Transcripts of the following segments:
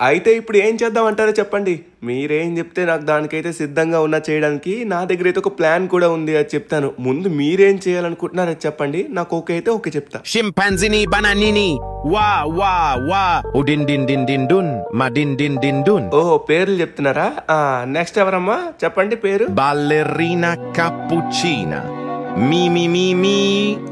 అయితే ఇప్పుడు ఏం చేద్దాం అంటారో చెప్పండి. మీరేం చెప్తే నాకు దానికైతే సిద్ధంగా ఉన్నా చేయడానికి. నా దగ్గర అయితే ఒక ప్లాన్ కూడా ఉంది, అది చెప్తాను. ముందు మీరేం చేయాలనుకుంటున్నారో అది చెప్పండి. నాకు ఓకే అయితే ఓకే చెప్తా. Scimpanzini bananini wa wa wa udin din din din dun ma din din din dun. ఓహో, పేర్లు చెప్తున్నారా? నెక్స్ట్ ఎవరమ్మా చెప్పండి పేరు. Ballerina cappuccina mi mi mi mi.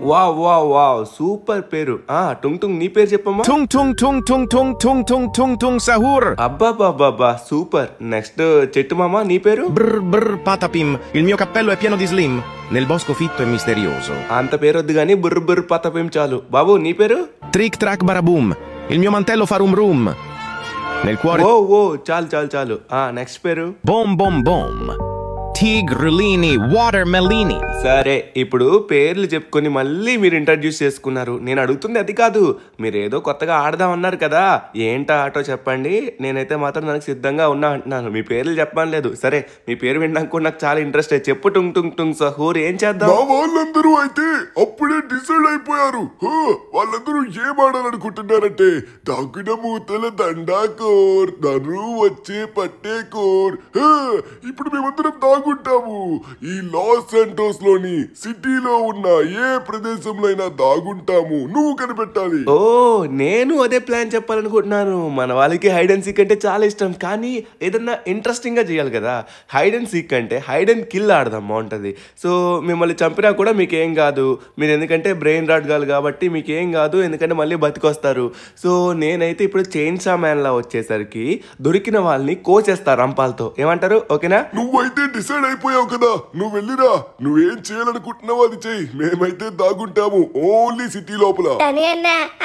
Wow wow wow, super పేరు. టుంగ్ టుంగ్ నీ పేరు చెప్పమ్మా. Tung tung tung tung tung tung tung tung tung sahur. అబ్బాబాబాబా సూపర్. నెక్స్ట్ చెట్టు మామ నీ పేరు. Brr brr patapim, il mio cappello è pieno di slim, nel bosco fitto e misterioso. అంత పేరు వద్దు గానీ బుర్ర బుర్ర పతపేం చాలు. బాబు నీ పేరు. Trick track baraboom, il mio mantello fa rum rum, nel cuore. ఓ ఓ చాలు చాలు చాలు. నెక్స్ట్ పేరు. Bom bom bom, Tigrulini watermelini. సరే, ఇప్పుడు పేర్లు చెప్పుకొని మళ్ళీ మీరు ఇంట్రడ్యూస్ చేసుకున్నారు. నేను అడుగుతుంది అది కాదు, మీరు ఏదో కొత్తగా ఆడదాం అన్నారు కదా, ఏంటా ఆటో చెప్పండి. నేనైతే మాత్రం నాకు సిద్ధంగా ఉన్నా అంటున్నాను. మీ పేర్లు చెప్పని లేదు. సరే, మీ పేరు వినడానికి కూడా నాకు చాలా ఇంట్రెస్ట్. చెప్పు టుంగ్ టుంగ్ టుంగ్ సహూర్, ఏం చేద్దాం? వాళ్ళందరూ అయితే అప్పుడే డిసైడ్ అయిపోయారు. వాళ్ళందరూ ఏం ఆడాలనుకుంటున్నారంటే దాగుడ మూతల దండాకోర్, ధను వచ్చే పట్టేకోర్. ఇప్పుడు మేమందరం దాగుంటాము. ఈ లాస్ సెంటోస్ లోని సిటీలో ఉన్న ఏ ప్రదేశంలో అయినా దాగుంటాము. నువ్వు కనిపెట్టాలి. ఓ, నేను అదే ప్లాన్ చెప్పాలనుకుంటున్నాను. మన వాళ్ళకి హైడ్ అండ్ సీక్ అంటే చాలా ఇష్టం, కానీ ఏదన్నా ఇంట్రెస్టింగ్ గా చేయాలి కదా. హైడ్ అండ్ సీక్ అంటే హైడ్ అండ్ కిల్ ఆడదాం, బాగుంటది. సో మిమ్మల్ని చంపినా కూడా మీకేం కాదు. మీరు ఎందుకంటే బ్రెయిన్ రాడ్ గాలు కాబట్టి మీకేం కాదు, ఎందుకంటే మళ్ళీ బతికొస్తారు. సో నేనైతే ఇప్పుడు చైన్సా మ్యాన్ లా వచ్చేసరికి దొరికిన వాళ్ళని కోచేస్తా రంపాలతో. ఏమంటారు? ఓకేనా? నువ్వైతే డిసైడ్ అయిపోయావు కదా, నువ్వు వెళ్ళిరా. నువ్వేం చేయాలనుకుంటున్నావు అది చెయ్యి. మేమైతే దాగుంటాము ఓన్లీ సిటీ లోపల.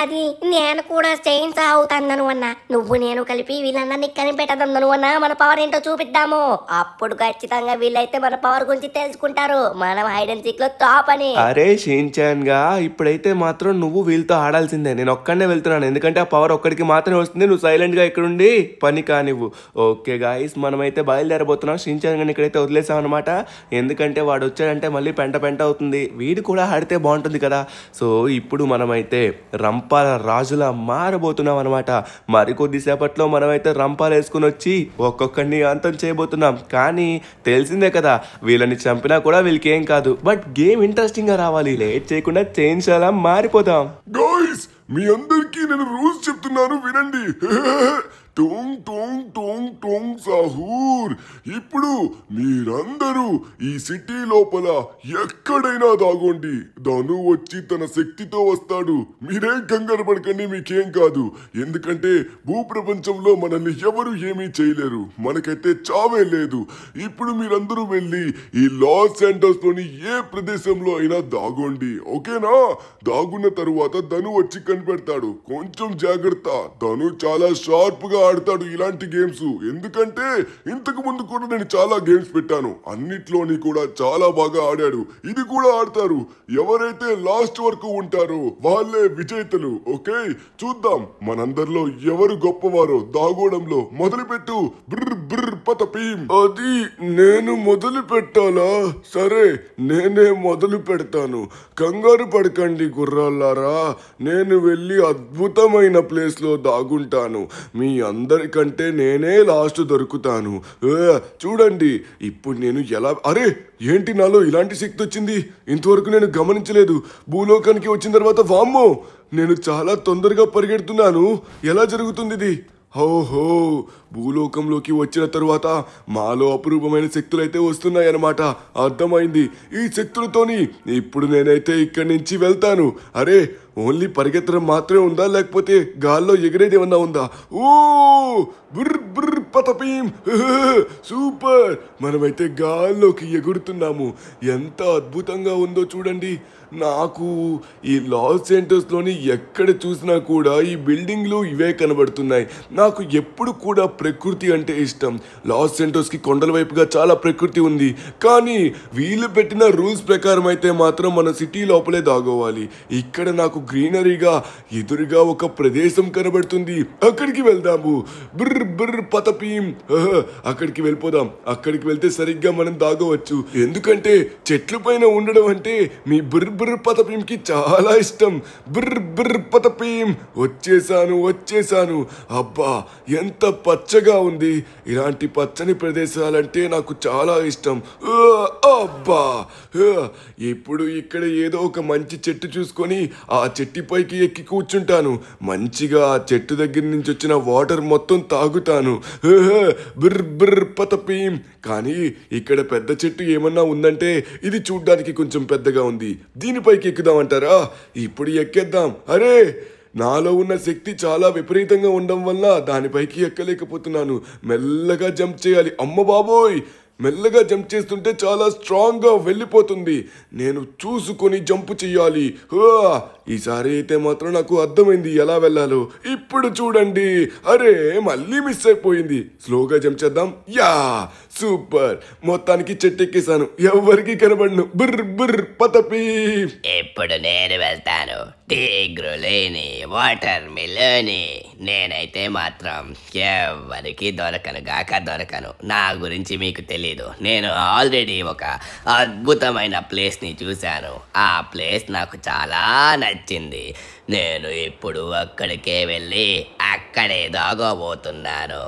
అది నేను కూడా చైన్స్ అవుతాను అన్నా. నువ్వు నేను కలిపి వీళ్ళందరినీ కనిపెట్టదన్నాను అన్నా. మన పవర్ ఏంటో చూపిద్దాము. అప్పుడు ఖచ్చితంగా వీళ్ళైతే మన పవర్ గురించి తెలుసుకుంటారు. మనం హైడ్ అండ్ సీక్ లో టాప్ అని. అరే షిన్చాన్ గా, ఇప్పుడైతే మాత్రం నువ్వు వీళ్ళతో ఆడాల్సిందే. నేను ఒక్కడనే వెళ్తున్నాను, ఎందుకంటే ఆ పవర్ ఒక్కడికి మాత్రమే వస్తుంది. నువ్వు సైలెంట్ గా ఇక్కడుండి పని కానివ్వు. ఓకే గాయస్, మనమైతే బయలుదేరబోతున్నాం. షిన్చాన్ గాని ఇక్కడైతే వదిలేసాం అనమాట. ఎందుకంటే వాడు వచ్చాడంటే మళ్ళీ పెంట పెంట అవుతుంది. వీడు కూడా ఆడితే బాగుంటుంది కదా. సో ఇప్పుడు మనమైతే రంపాల రాజులా మారబోతున్నాం అనమాట. మరికొద్దిసేపట్లో మనమైతే రంపాలు వేసుకుని వచ్చి ఒక్కొక్కడిని అంతం చేయబోతున్నాం. కానీ తెలిసిందే కదా, వీళ్ళని చంపినా కూడా వీళ్ళకి ఏం కాదు. బట్ గేమ్ ఇంట్రెస్టింగ్ గా రావాలి. లేట్ చేయకుండా చేంజ్ అలా మారిపోతాం. గాయ్స్, మీ అందరికీ నేను రూల్స్ చెప్తున్నాను, వినండి. Tung Tung Tung Tung Sahur. ఇప్పుడు మీరందరూ ఈ సిటీ లోపల ఎక్కడైనా దాగోండి. ధను వచ్చి తన శక్తితో వస్తాడు. మీరేం కంగారు పడకండి, మీకేం కాదు. ఎందుకంటే భూప్రపంచంలో మనల్ని ఎవరు ఏమీ చేయలేరు. మనకైతే చావే లేదు. ఇప్పుడు మీరందరూ వెళ్ళి ఈ లాస్ సెంటర్స్ లోని ఏ ప్రదేశంలో అయినా దాగోండి. ఓకేనా? దాగున్న తరువాత ధను వచ్చి కనిపెడతాడు. కొంచెం జాగ్రత్త, ధను చాలా షార్ప్ గా ఆడతాడు ఇలాంటి గేమ్స్. ఎందుకంటే ఇంతకు ముందు కూడా నేను చాలా గేమ్స్ పెట్టాను, అన్నిట్లోని కూడా చాలా బాగా ఆడాడు. ఇది కూడా ఆడతారు. ఎవరైతే లాస్ట్ వరకు ఉంటారో వాళ్ళే విజేతలు. ఓకే, చూద్దాం మనందరిలో ఎవరు గొప్పవారో దాగోడంలో. మొదలుపెట్టు. బ్ర్ బ్ర్ పతపీం. అది నేను మొదలు పెట్టాలా? సరే, నేనే మొదలు పెడతాను. కంగారు పడకండి గుర్రాలారా, నేను వెళ్ళి అద్భుతమైన ప్లేస్ లో దాగుంటాను. మీ అందరికంటే నేనే లాస్ట్ దొరుకుతాను. చూడండి ఇప్పుడు నేను ఎలా. అరే ఏంటి నాలో ఇలాంటి శక్తి వచ్చింది? ఇంతవరకు నేను గమనించలేదు. భూలోకానికి వచ్చిన తర్వాత వామ్మో, నేను చాలా తొందరగా పరిగెడుతున్నాను. ఎలా జరుగుతుంది ఇది? ఓహో, భూలోకంలోకి వచ్చిన తరువాత మాలో అపురూపమైన శక్తులు అయితే వస్తున్నాయి అన్నమాట. అర్థమైంది. ఈ శక్తులతోని ఇప్పుడు నేనైతే ఇక్కడి నుంచి వెళ్తాను. అరే, ఓన్లీ పరిగెత్తడం మాత్రమే ఉందా, లేకపోతే గాల్లో ఎగిరేది ఏమన్నా ఉందా? ఓ బుర్ర బుర్ర పతపీం. సూపర్, మనమైతే గాల్లోకి ఎగురుతున్నాము. ఎంత అద్భుతంగా ఉందో చూడండి. నాకు ఈ లాస్ ఏంజల్స్ లోని ఎక్కడ చూసినా కూడా ఈ బిల్డింగ్లు ఇవే కనబడుతున్నాయి. నాకు ఎప్పుడు కూడా ప్రకృతి అంటే ఇష్టం. లాస్ ఏంజల్స్ కి కొండల వైపుగా చాలా ప్రకృతి ఉంది. కానీ వీళ్ళు పెట్టిన రూల్స్ ప్రకారం అయితే మాత్రం మన సిటీ లోపలే దాగోవాలి. ఇక్కడ నాకు గ్రీనరీగా ఎదురుగా ఒక ప్రదేశం కనబడుతుంది. అక్కడికి వెళ్దాము. బ్ర బ్ర పతపీం. అక్కడికి వెళ్ళిపోదాం. అక్కడికి వెళ్తే సరిగ్గా మనం దాగవచ్చు. ఎందుకంటే చెట్ల పైన ఉండడం అంటే మీ బ్ర బ్ర పతపీంకి చాలా ఇష్టం. బ్ర బ్ర పతపీం. వచ్చేసాను. అబ్బా ఎంత పచ్చగా ఉంది. ఇలాంటి పచ్చని ప్రదేశాలంటే నాకు చాలా ఇష్టం. అబ్బా ఇప్పుడు ఇక్కడ ఏదో ఒక మంచి చెట్టు చూసుకొని ఆ చెట్టు పైకి ఎక్కి కూర్చుంటాను. మంచిగా ఆ చెట్టు దగ్గర నుంచి వచ్చిన వాటర్ మొత్తం తాగుతాను. బిర్ బిర్ పతపీం. కానీ ఇక్కడ పెద్ద చెట్టు ఏమన్నా ఉందంటే ఇది చూడ్డానికి కొంచెం పెద్దగా ఉంది. దీనిపైకి ఎక్కుదామంటారా? ఇప్పుడు ఎక్కేద్దాం. అరే నాలో ఉన్న శక్తి చాలా విపరీతంగా ఉండడం వల్ల దానిపైకి ఎక్కలేకపోతున్నాను. మెల్లగా జంప్ చేయాలి. అమ్మ బాబోయ్, మెల్లగా జంప్ చేస్తుంటే చాలా స్ట్రాంగ్గా వెళ్ళిపోతుంది. నేను చూసుకొని జంప్ చెయ్యాలి. ఈసారి అయితే మాత్రం నాకు అర్థమైంది ఎలా వెళ్ళాలో. ఇప్పుడు చూడండి. అరే మళ్ళీ మిస్ అయిపోయింది. స్లోగా జంప్ చేద్దాం. Yeah super. మొత్తానికి చెట్టు ఎక్కేసాను. ఎవరికి కనబడను. బిర్ బిర్ పతపీ. ఇప్పుడు నేను వెళ్తాను. టీగ్రులేని వాటర్ మిలోని. నేనైతే మాత్రం ఎవరికి దొరకను. నా గురించి మీకు తెలీదు. నేను ఆల్రెడీ ఒక అద్భుతమైన ప్లేస్ని చూశాను. ఆ ప్లేస్ నాకు చాలా నచ్చింది. నేను ఇప్పుడు అక్కడికే వెళ్ళి అక్కడే దాగబోతున్నాను.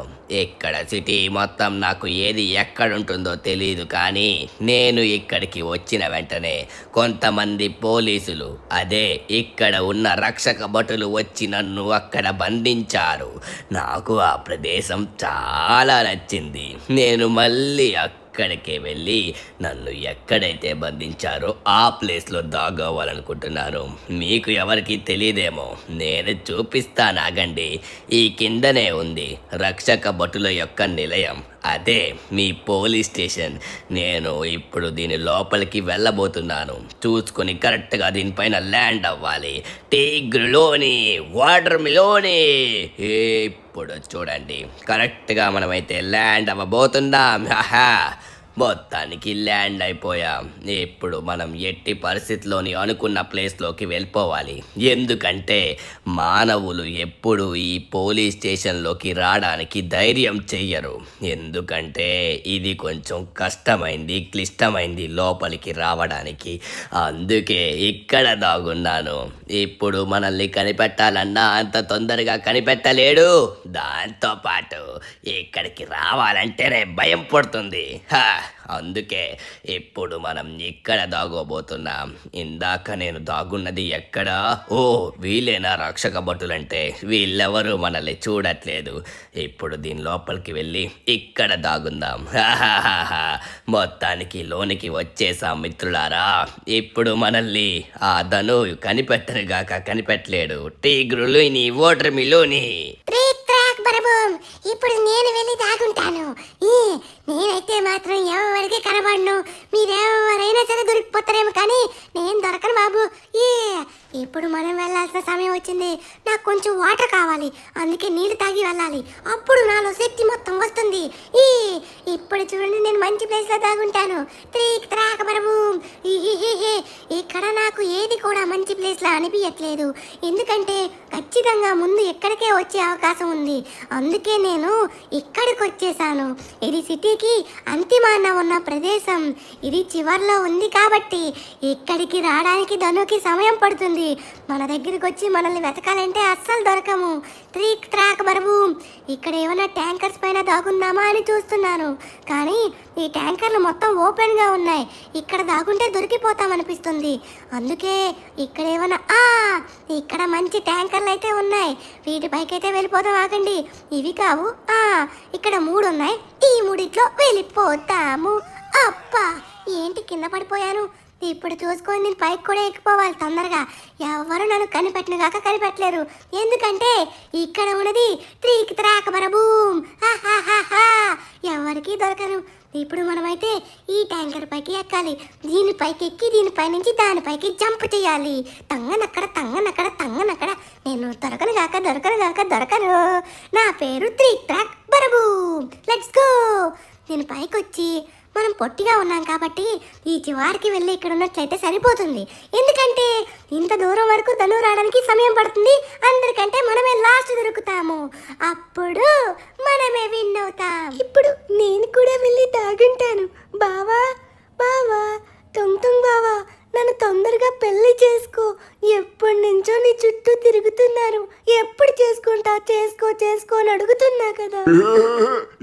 ఇక్కడ సిటీ మొత్తం నాకు ఏది ఎక్కడుంటుందో తెలియదు, కానీ నేను ఇక్కడికి వచ్చిన వెంటనే కొంతమంది పోలీసులు, అదే ఇక్కడ ఉన్న రక్షక భటులు వచ్చి నన్ను అక్కడ బంధించారు. నాకు ఆ ప్రదేశం చాలా నచ్చింది. నేను మళ్ళీ అక్కడికే వెళ్ళి నన్ను ఎక్కడైతే బంధించారో ఆ ప్లేస్లో దాగోవాలనుకుంటున్నాను. మీకు ఎవరికి తెలియదేమో, నేను చూపిస్తాను. ఆగండి. ఈ కిందనే ఉంది రక్షక భటుల యొక్క నిలయం. అదే మీ పోలీస్ స్టేషన్. నేను ఇప్పుడు దీని లోపలికి వెళ్ళబోతున్నాను. చూసుకొని కరెక్ట్గా దీనిపైన ల్యాండ్ అవ్వాలి. టీగ్రులోని వాటర్ మిలోని. ఇప్పుడు చూడండి, కరెక్ట్గా మనమైతే ల్యాండ్ అవ్వబోతున్నాం. మొత్తానికి ల్యాండ్ అయిపోయాం. ఇప్పుడు మనం ఎట్టి పరిస్థితిలోని అనుకున్న ప్లేస్లోకి వెళ్ళిపోవాలి. ఎందుకంటే మానవులు ఎప్పుడు ఈ పోలీస్ స్టేషన్లోకి రావడానికి ధైర్యం చెయ్యరు. ఎందుకంటే ఇది కొంచెం కష్టమైంది, క్లిష్టమైంది లోపలికి రావడానికి. అందుకే ఇక్కడ దాగున్నాను. ఇప్పుడు మనల్ని కనిపెట్టాలన్నా అంత తొందరగా కనిపెట్టలేడు. దాంతోపాటు ఇక్కడికి రావాలంటేనే భయం పడుతుంది. అందుకే ఇప్పుడు మనం ఇక్కడ దాగోబోతున్నాం. ఇందాక నేను దాగున్నది ఎక్కడ? ఓ వీళ్ళేనా రక్షక భటులంటే? వీళ్ళెవరు మనల్ని చూడట్లేదు. ఇప్పుడు దీని లోపలికి వెళ్ళి ఇక్కడ దాగుందాం. మొత్తానికి లోనికి వచ్చేసాం మిత్రులారా. ఇప్పుడు మనల్ని ఆ ధను కనిపెట్టలేడు. టీగ్రులు నీ ఓటర్ మిలోని. ఇప్పుడు నేను వెళ్ళి దాగుంటాను. నేనైతే మాత్రం ఎవరికి కనబడను. మీరెవరైనా సరే దొరికిపోతారేమో, కానీ నేను దొరకను బాబు. ఇప్పుడు మనం వెళ్ళాల్సిన సమయం వచ్చింది. నాకు కొంచెం వాటర్ కావాలి, అందుకే నీళ్ళు తాగి వెళ్ళాలి. అప్పుడు నాలో శక్తి మొత్తం వస్తుంది. ఇప్పుడు చూడండి, నేను మంచి ప్లేస్లో దాగుంటాను. ఇక్కడ నాకు ఏది కూడా మంచి ప్లేస్లో అనిపించట్లేదు. ఎందుకంటే ఖచ్చితంగా ముందు ఎక్కడికే వచ్చే అవకాశం ఉంది. అందుకే నేను ఇక్కడికి వచ్చేసాను. ఇది సిటీకి అంతిమాన ఉన్న ప్రదేశం. ఇది చివర్లో ఉంది కాబట్టి ఇక్కడికి రావడానికి ధనుకి సమయం పడుతుంది. మన దగ్గరికి వచ్చి మనల్ని వెతకాలంటే అస్సలు దొరకము. ఇక్కడ ఏమైనా ట్యాంకర్స్ పైన దాగుందామా అని చూస్తున్నాను, కానీ ఈ ట్యాంకర్లు మొత్తం ఓపెన్గా ఉన్నాయి. ఇక్కడ దాగుంటే దొరికిపోతామనిపిస్తుంది. అందుకే ఇక్కడ ఏమైనా ఇక్కడ మంచి ట్యాంకర్లు అయితే ఉన్నాయి. వీటిపైకి అయితే వెళ్ళిపోతాం. ఆగండి, ఇవి కావు. ఇక్కడ 3 ఉన్నాయి. ఈ 3 వెళ్ళిపోతాము. అబ్బా, ఏంటి కింద పడిపోయాను. ఇప్పుడు చూసుకొని నేను పైకి కూడా ఎక్కిపోవాలి తొందరగా. ఎవరు నన్ను కనిపెట్టలేరు. ఎందుకంటే ఇక్కడ ఉన్నది ఎవరికి దొరకను. ఇప్పుడు మనమైతే ఈ ట్యాంకర్ పైకి ఎక్కాలి. దీనిపైకి ఎక్కి దీనిపై నుంచి దానిపైకి జంప్ చేయాలి. తంగనక్కడ నేను దొరకను. నా పేరు Trick Track Baraboom. Let's go. నేను పైకి వచ్చి మనం పొట్టిగా ఉన్నాం కాబట్టి ఈ చివరికి వెళ్ళి ఇక్కడ ఉన్నట్లయితే సరిపోతుంది. ఎందుకంటే ఇంత దూరం వరకు ధను రావడానికి సమయం పడుతుంది. అందరికంటే మనమే లాస్ట్ దొరుకుతాము. అప్పుడు మనమే విన్ అవుతాం. ఇప్పుడు నేను కూడా వెళ్ళి తాగుంటాను. బావా బావా తుంగ్ బావా, నన్ను తొందరగా పెళ్లి చేసుకో. ఎప్పటి నుంచో నీ చుట్టూ తిరుగుతున్నాను. ఎప్పుడు చేసుకుంటా చేసుకో అని అడుగుతున్నా కదా.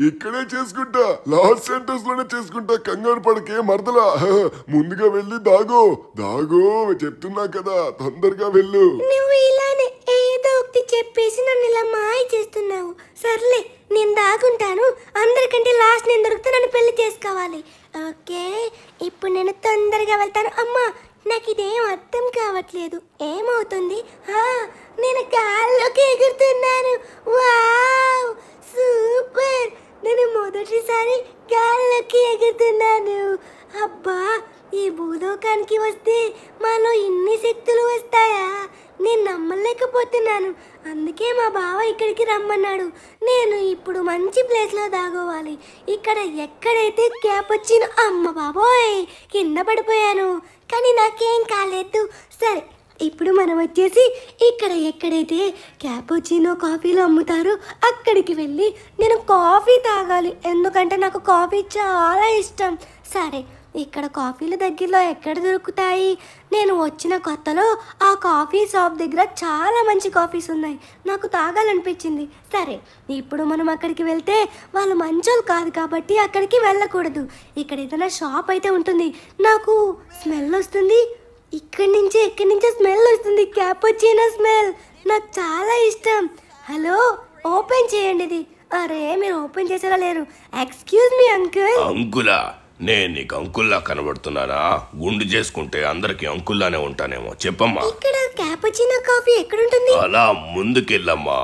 ఇక్కడే చేసుకుంటా, లాస్ సెంటర్స్ లోనే చేసుకుంటా. కంగారు పడకే మరదలా. ముందుగా వెళ్ళి దాగో చెప్తున్నా కదా, తొందరగా వెళ్ళు. నువ్వు ఇలానే ఏదో ఒకటి చెప్పేసి నన్ను ఇలా మాయ చేస్తున్నావు. సర్లే, నేను దాగుంటాను. అందరికంటే లాస్ట్ నేను దొరికితే నన్ను పెళ్లి చేసుకోవాలి. ఓకే, ఇప్పుడు నేను తొందరగా వెళ్తాను. అమ్మా, నాకు ఇదేం అర్థం కావట్లేదు. ఏమవుతుంది? నేను గాల్లోకి ఎగురుతున్నాను. Wow, super! నేను మొదటిసారి గాల్లోకి ఎగురుతున్నాను. అబ్బా, ఈ భూలోకానికి వస్తే మాలో ఇన్ని శక్తులు వస్తాయా? నేను నమ్మలేకపోతున్నాను. అందుకే మా బావ ఇక్కడికి రమ్మన్నాడు. నేను ఇప్పుడు మంచి ప్లేస్లో దాగోవాలి. ఇక్కడ ఎక్కడైతే గ్యాప్ వచ్చిన అమ్మ బాబోయ్, కింద పడిపోయాను. కానీ నాకేం కాలేదు. సరే, ఇప్పుడు మనం వచ్చేసి ఇక్కడ ఎక్కడైతే క్యాపుచినో కాఫీలు అమ్ముతారో అక్కడికి వెళ్ళి నేను కాఫీ తాగాలి. ఎందుకంటే నాకు కాఫీ చాలా ఇష్టం. సరే, ఇక్కడ కాఫీలు దగ్గరలో ఎక్కడ దొరుకుతాయి? నేను వచ్చిన కొత్తలో ఆ కాఫీ షాప్ దగ్గర చాలా మంచి కాఫీస్ ఉన్నాయి. నాకు తాగాలనిపించింది. సరే, ఇప్పుడు మనం అక్కడికి వెళ్తే వాళ్ళు మంచోళ్ళు కాదు కాబట్టి అక్కడికి వెళ్ళకూడదు. ఇక్కడ ఏదైనా షాప్ అయితే ఉంటుంది. నాకు స్మెల్ వస్తుంది. ఇక్కడి నుంచే స్మెల్ వస్తుంది. క్యాపుచినో స్మెల్ నాకు చాలా ఇష్టం. హలో, ఓపెన్ చేయండి ఇది. అరే, మీరు ఓపెన్ చేసేలా లేరు. Excuse me uncle. అంకులా? నేను నీకు అంకుల్లా కనబడుతున్నానా? గుండు చేసుకుంటే అందరికి అంకుల్లానే ఉంటానేమో. చెప్పమ్మా. ఇక్కడ క్యాపుచినో కాఫీ ఎక్కడ ఉంటుంది? అలా ముందుకెళ్ళమ్మా.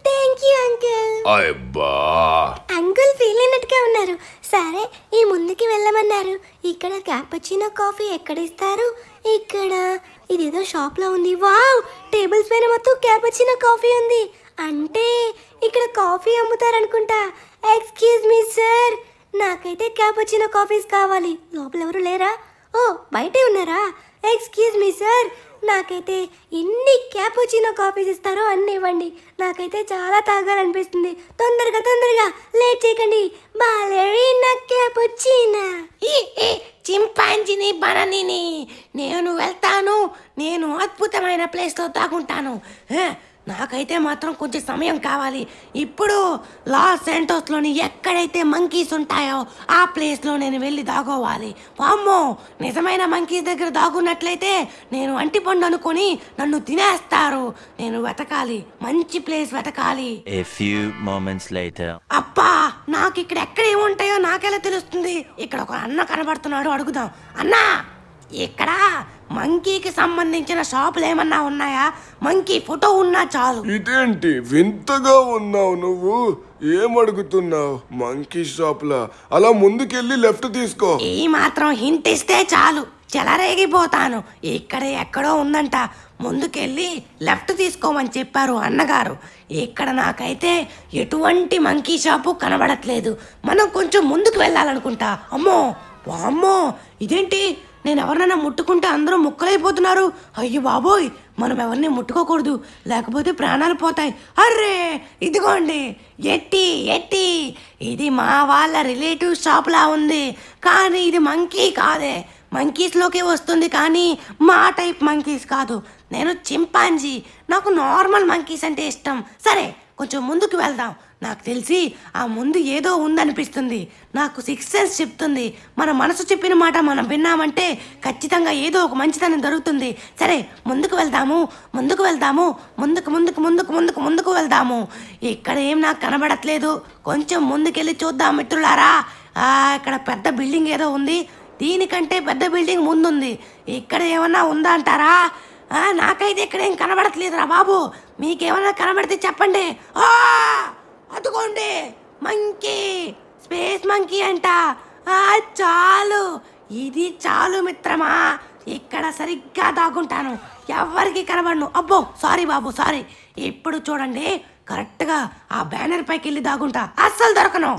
Thank you uncle. అబ్బా, అంకుల్ ఫీల్ అయినట్టుగా ఉన్నారు. సరే, ఈ ముందుకి వెళ్ళమన్నారు. ఇక్కడ క్యాపుచినో కాఫీ ఎక్కడ ఇస్తారు? ఇక్కడ ఇదేదో షాప్ లో ఉంది. వావ్, టేబుల్స్ పైన మొత్తం క్యాపుచినో కాఫీ ఉంది. అంటే ఇక్కడ కాఫీ అమ్ముతారనుకుంటా. ఎక్స్క్యూజ్ మీ సార్, నాకైతే క్యాపుచినో కాఫీస్ కావాలి. లోపల ఎవరు లేరా? ఓ, బయటే ఉన్నారా? ఎక్స్క్యూజ్ మీ సార్, నాకైతే ఎన్ని క్యాపుచినో కాఫీస్ ఇస్తారో అన్ని ఇవ్వండి. నాకైతే చాలా తాగాలనిపిస్తుంది. తొందరగా లేట్ చేయకండి. బాలెరీనా క్యాపుచినా. చింపాంజీని బననీని నేను వెళ్తాను. నేను అద్భుతమైన ప్లేస్లో తాగుంటాను. నాకైతే మాత్రం కొంచెం సమయం కావాలి. ఇప్పుడు లాస్ సెంటోస్లోని ఎక్కడైతే మంకీస్ ఉంటాయో ఆ ప్లేస్లో నేను వెళ్ళి దాగోవాలి. వామ్మో, నిజమైన మంకీస్ దగ్గర దాగున్నట్లయితే నేను అంటిపండు అనుకొని నన్ను తినేస్తారు. నేను వెతకాలి, మంచి ప్లేస్ వెతకాలి. A few moments later. అబ్బా, నాకు ఇక్కడ ఎక్కడ ఏముంటాయో నాకెలా తెలుస్తుంది? ఇక్కడ ఒక అన్న కనబడుతున్నాడు, అడుగుదాం. అన్నా, ఇక్కడ మంకీకి సంబంధించిన షాపులు ఏమన్నా ఉన్నాయా? మంకీ ఫోటో ఉన్నా చాలు. ఇదేంటి వింతగా ఉన్నావు నువ్వు? ఏమడుగుతున్నావు? మంకీ షాప్ లా? అలా ముందుకెళ్ళి లెఫ్ట్ తీసుకో. ఈ మాత్రం హింట్ ఇస్తే చాలు, చెలరేగిపోతాను. ఇక్కడ ఎక్కడో ఉందంట, ముందుకెళ్ళి లెఫ్ట్ తీసుకోమని చెప్పారు అన్నగారు. ఇక్కడ నాకైతే ఎటువంటి మంకీ షాపు కనబడట్లేదు. మనం కొంచెం ముందుకు వెళ్ళాలనుకుంటా. అమ్మో వామ్మో, ఇదేంటి? నేను ఎవరినైనా ముట్టుకుంటే అందరూ ముక్కలైపోతున్నారు. అయ్యో బాబోయ్, మనం ఎవరిని ముట్టుకోకూడదు, లేకపోతే ప్రాణాలు పోతాయి. అర్రే, ఇదిగోండి ఎట్టి. ఇది మా వాళ్ళ రిలేటివ్ షాప్లా ఉంది, కానీ ఇది మంకీ కాదే. మంకీస్లోకి వస్తుంది కానీ మా టైప్ మంకీస్ కాదు. నేను చింపాంజీ, నాకు నార్మల్ మంకీస్ అంటే ఇష్టం. సరే, కొంచెం ముందుకు వెళ్దాం. నాకు తెలిసి ఆ ముందు ఏదో ఉందనిపిస్తుంది. నాకు సిక్స్ సెన్స్ చెప్తుంది, మన మనసు చెప్పిన మాట మనం విన్నామంటే ఖచ్చితంగా ఏదో ఒక మంచితనం జరుగుతుంది. సరే, ముందుకు వెళ్దాము. ముందుకు వెళ్దాము. ఇక్కడ ఏం నాకు కనబడట్లేదు. కొంచెం ముందుకెళ్ళి చూద్దాం మిత్రులారా. ఇక్కడ పెద్ద బిల్డింగ్ ఏదో ఉంది. దీనికంటే పెద్ద బిల్డింగ్ ముందుంది. ఇక్కడ ఏమన్నా ఉందా అంటారా? నాకైతే ఇక్కడ ఏం కనబడట్లేదురా బాబు. మీకేమన్నా కనబడితే చెప్పండి. అదుకోండి, మంకీ, స్పేస్ మంకీ అంట. చాలు, ఇది చాలు మిత్రమా. ఇక్కడ సరిగ్గా దాగుంటాను, ఎవరికి కనబడను. అబ్బో, సారీ బాబు, సారీ. ఇప్పుడు చూడండి, కరెక్ట్గా ఆ బ్యానర్ పైకి వెళ్ళి దాగుంటా. అస్సలు దొరకను.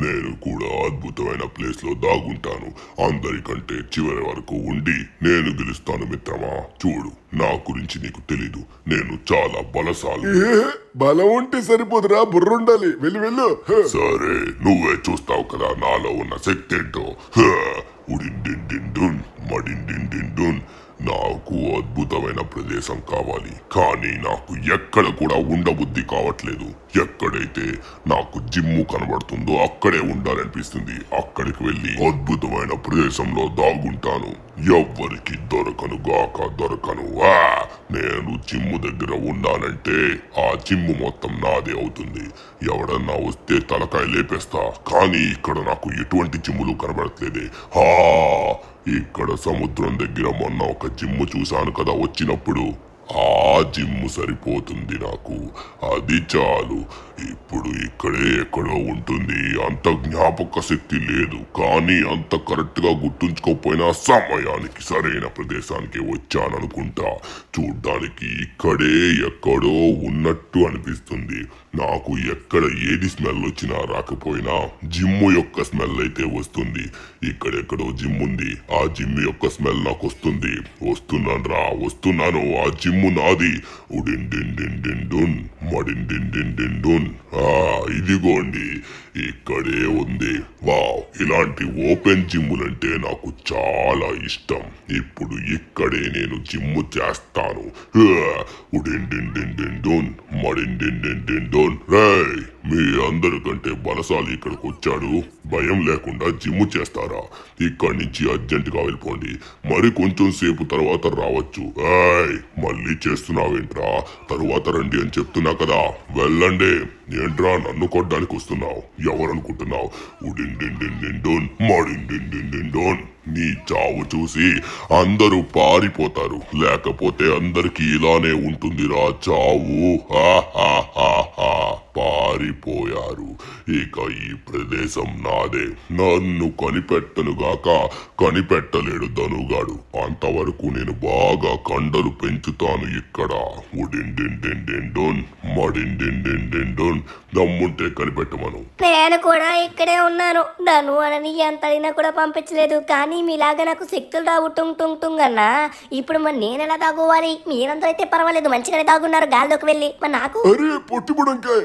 నేను కూడా అద్భుతమైన ప్లేస్ లో దాగుంటాను. అందరికంటే చివరి వరకు ఉండి నేను గెలుస్తాను మిత్రమా. చూడు, నా గురించి నీకు తెలీదు, నేను చాలా బలశాలి. బలం ఉంటే సరిపోదురా, బుర్రుండాలి. వెళ్ళు. సరే, నువ్వే చూస్తావు కదా నాలో ఉన్న శక్తి ఏంటో. ఉడిండిండిండున్ మడిండిండిండున్. నాకు అద్భుతమైన ప్రదేశం కావాలి, కానీ నాకు ఎక్కడ కూడా ఉండబుద్ధి కావట్లేదు. ఎక్కడైతే నాకు జిమ్ము కనబడుతుందో అక్కడే ఉండాలనిపిస్తుంది. అక్కడికి వెళ్ళి అద్భుతమైన ప్రదేశంలో దాగుంటాను. ఎవ్వరికి దొరకను. నేను జిమ్ము దగ్గర ఉన్నానంటే ఆ జిమ్ము మొత్తం నాదే అవుతుంది. ఎవడన్నా వస్తే తలకాయ లేపేస్తా. కానీ ఇక్కడ నాకు ఎటువంటి జిమ్ములు కనబడట్లేదే. ఇక్కడ సముద్రం దగ్గర మొన్న ఒక జిమ్ము చూశాను కదా వచ్చినప్పుడు. ఆ జిమ్ము సరిపోతుంది నాకు, అది చాలు. ఇప్పుడు ఇక్కడే ఎక్కడో ఉంటుంది. అంత జ్ఞాపక శక్తి లేదు, కానీ అంత కరెక్ట్ గా గుర్తుంచుకోకపోయినా సమయానికి సరైన ప్రదేశానికి వచ్చాననుకుంటా. చూడ్డానికి ఇక్కడే ఎక్కడో ఉన్నట్టు అనిపిస్తుంది. నాకు ఎక్కడ ఏది స్మెల్ వచ్చినా రాకపోయినా జిమ్ము యొక్క స్మెల్ అయితే వస్తుంది. ఇక్కడెక్కడో జిమ్ ఉంది, ఆ జిమ్ యొక్క స్మెల్ నాకు వస్తుంది. వస్తున్నాను. ఆ జిమ్ము నాది. ఉడిండిండిండిండున్ మడిండిండిండిండున్. ఇదిగోండి, ఇక్కడే ఉంది. వావ్, ఇలాంటి ఓపెన్ జిమ్ములంటే నాకు చాలా ఇష్టం. ఇప్పుడు ఇక్కడే నేను జిమ్ము చేస్తాను. ఉడిండిండిండిండున్ మడిండిండిండిండున్. రేయ్, మీ అందరికంటే బలశాలి ఇక్కడికి వచ్చాడు. భయం లేకుండా జిమ్ము చేస్తారా? ఇక్కడి నుంచి అర్జెంటుగా వెళ్ళిపోండి. మరి కొంచెం సేపు తర్వాత రావచ్చు. మళ్ళీ చేస్తున్నావేంట్రా? తరువాత రండి అని చెప్తున్నా కదా, వెళ్ళండి. ఏంట్రా నన్ను కొట్టడానికి వస్తున్నావు? ఎవరనుకుంటున్నావు? ఉడిండిండిండిండోన్ మడిండిండిండిండోన్. నీ చావు చూసి అందరూ పారిపోతారు, లేకపోతే అందరికి ఇలానే ఉంటుందిరా చావు. పారిపోయారు. ఇక ఈ ప్రదేశం నాదే. నన్ను కనిపెట్టనుగాక కనిపెట్టలేడు ధనుగాడు. అంతవరకు నేను బాగా కండలు పెంచుతాను ఇక్కడ. ఉడిండిండిండిండోన్ మడిండిండిండిండోన్. దమ్ముంటే కనిపెట్టమను. నేను కూడా ఇక్కడే ఉన్నాను. ధను అని ఎంత అడిగినా కూడా పంపించలేదు. కానీ మీలాగా నాకు శక్తులు రావు. టుంగ్ అన్నా. ఇప్పుడు మరి నేను ఎలా దాగోవాలి? మీరంతా అయితే పర్వాలేదు, మంచిగానే దాగున్నారు గాల్లోకి వెళ్ళి. మరి నాకు అరే పొట్టిబుడంకాయ్,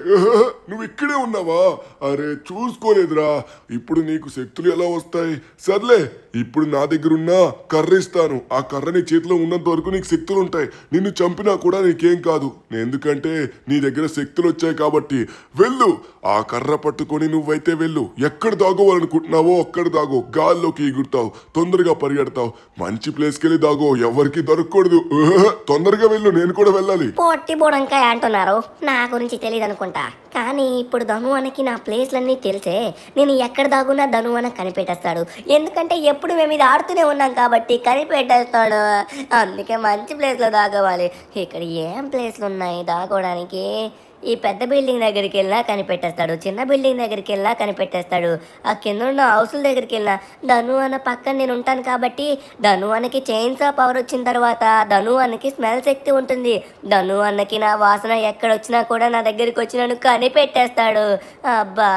నువ్వు ఇక్కడే ఉన్నావా? అరే చూసుకోలేదురా. ఇప్పుడు నీకు శక్తులు ఎలా వస్తాయి? సర్లే, ఇప్పుడు నా దగ్గర ఉన్న కర్ర ఇస్తాను. ఆ కర్ర నీ చేతిలో ఉన్నంత వరకు నీకు శక్తులు ఉంటాయి. నిన్ను చంపినా కూడా నీకేం కాదు, ఎందుకంటే నీ దగ్గర శక్తులు వచ్చాయి కాబట్టి. వెళ్ళు, ఆ కర్ర పట్టుకొని నువ్వైతే వెళ్ళు. ఎక్కడ దాగోవాలనుకుంటున్నావో అక్కడ దాగో. గాల్లోకి ఎగురుతావు, తొందరగా పరిగెడతావు. మంచి ప్లేస్కి వెళ్ళి దాగో, ఎవరికి దొరకకూడదు. తొందరగా వెళ్ళు, నేను కూడా వెళ్ళాలి. పొట్టి బుడంకాయ అంటున్నారు, నా గురించి తెలియదు అనుకుంటా. కానీ ఇప్పుడు ధను అనకి నా ప్లేస్లన్నీ తెలిసే. నేను ఎక్కడ దాగున్నా ధను అన కనిపెట్టేస్తాడు. ఎందుకంటే ఎప్పుడు మేము ఇది ఆడుతూనే ఉన్నాం కాబట్టి కనిపెట్టేస్తాడు. అందుకే మంచి ప్లేస్లో దాగవాలి. ఇక్కడ ఏం ప్లేస్లు ఉన్నాయి దాగోడానికి? ఈ పెద్ద బిల్డింగ్ దగ్గరికి వెళ్ళినా కనిపెట్టేస్తాడు, చిన్న బిల్డింగ్ దగ్గరికి వెళ్ళినా కనిపెట్టేస్తాడు, ఆ కింద ఉన్న హౌసుల దగ్గరికి వెళ్ళినా. ధను అన్న పక్కన నేను ఉంటాను కాబట్టి ధను అన్నకి చైన్స్ ఆఫ్ పవర్ వచ్చిన తర్వాత ధను అన్నకి స్మెల్ శక్తి ఉంటుంది. ధను అన్నకి నా వాసన ఎక్కడొచ్చినా కూడా నా దగ్గరికి వచ్చి నన్ను కనిపెట్టేస్తాడు. అబ్బా,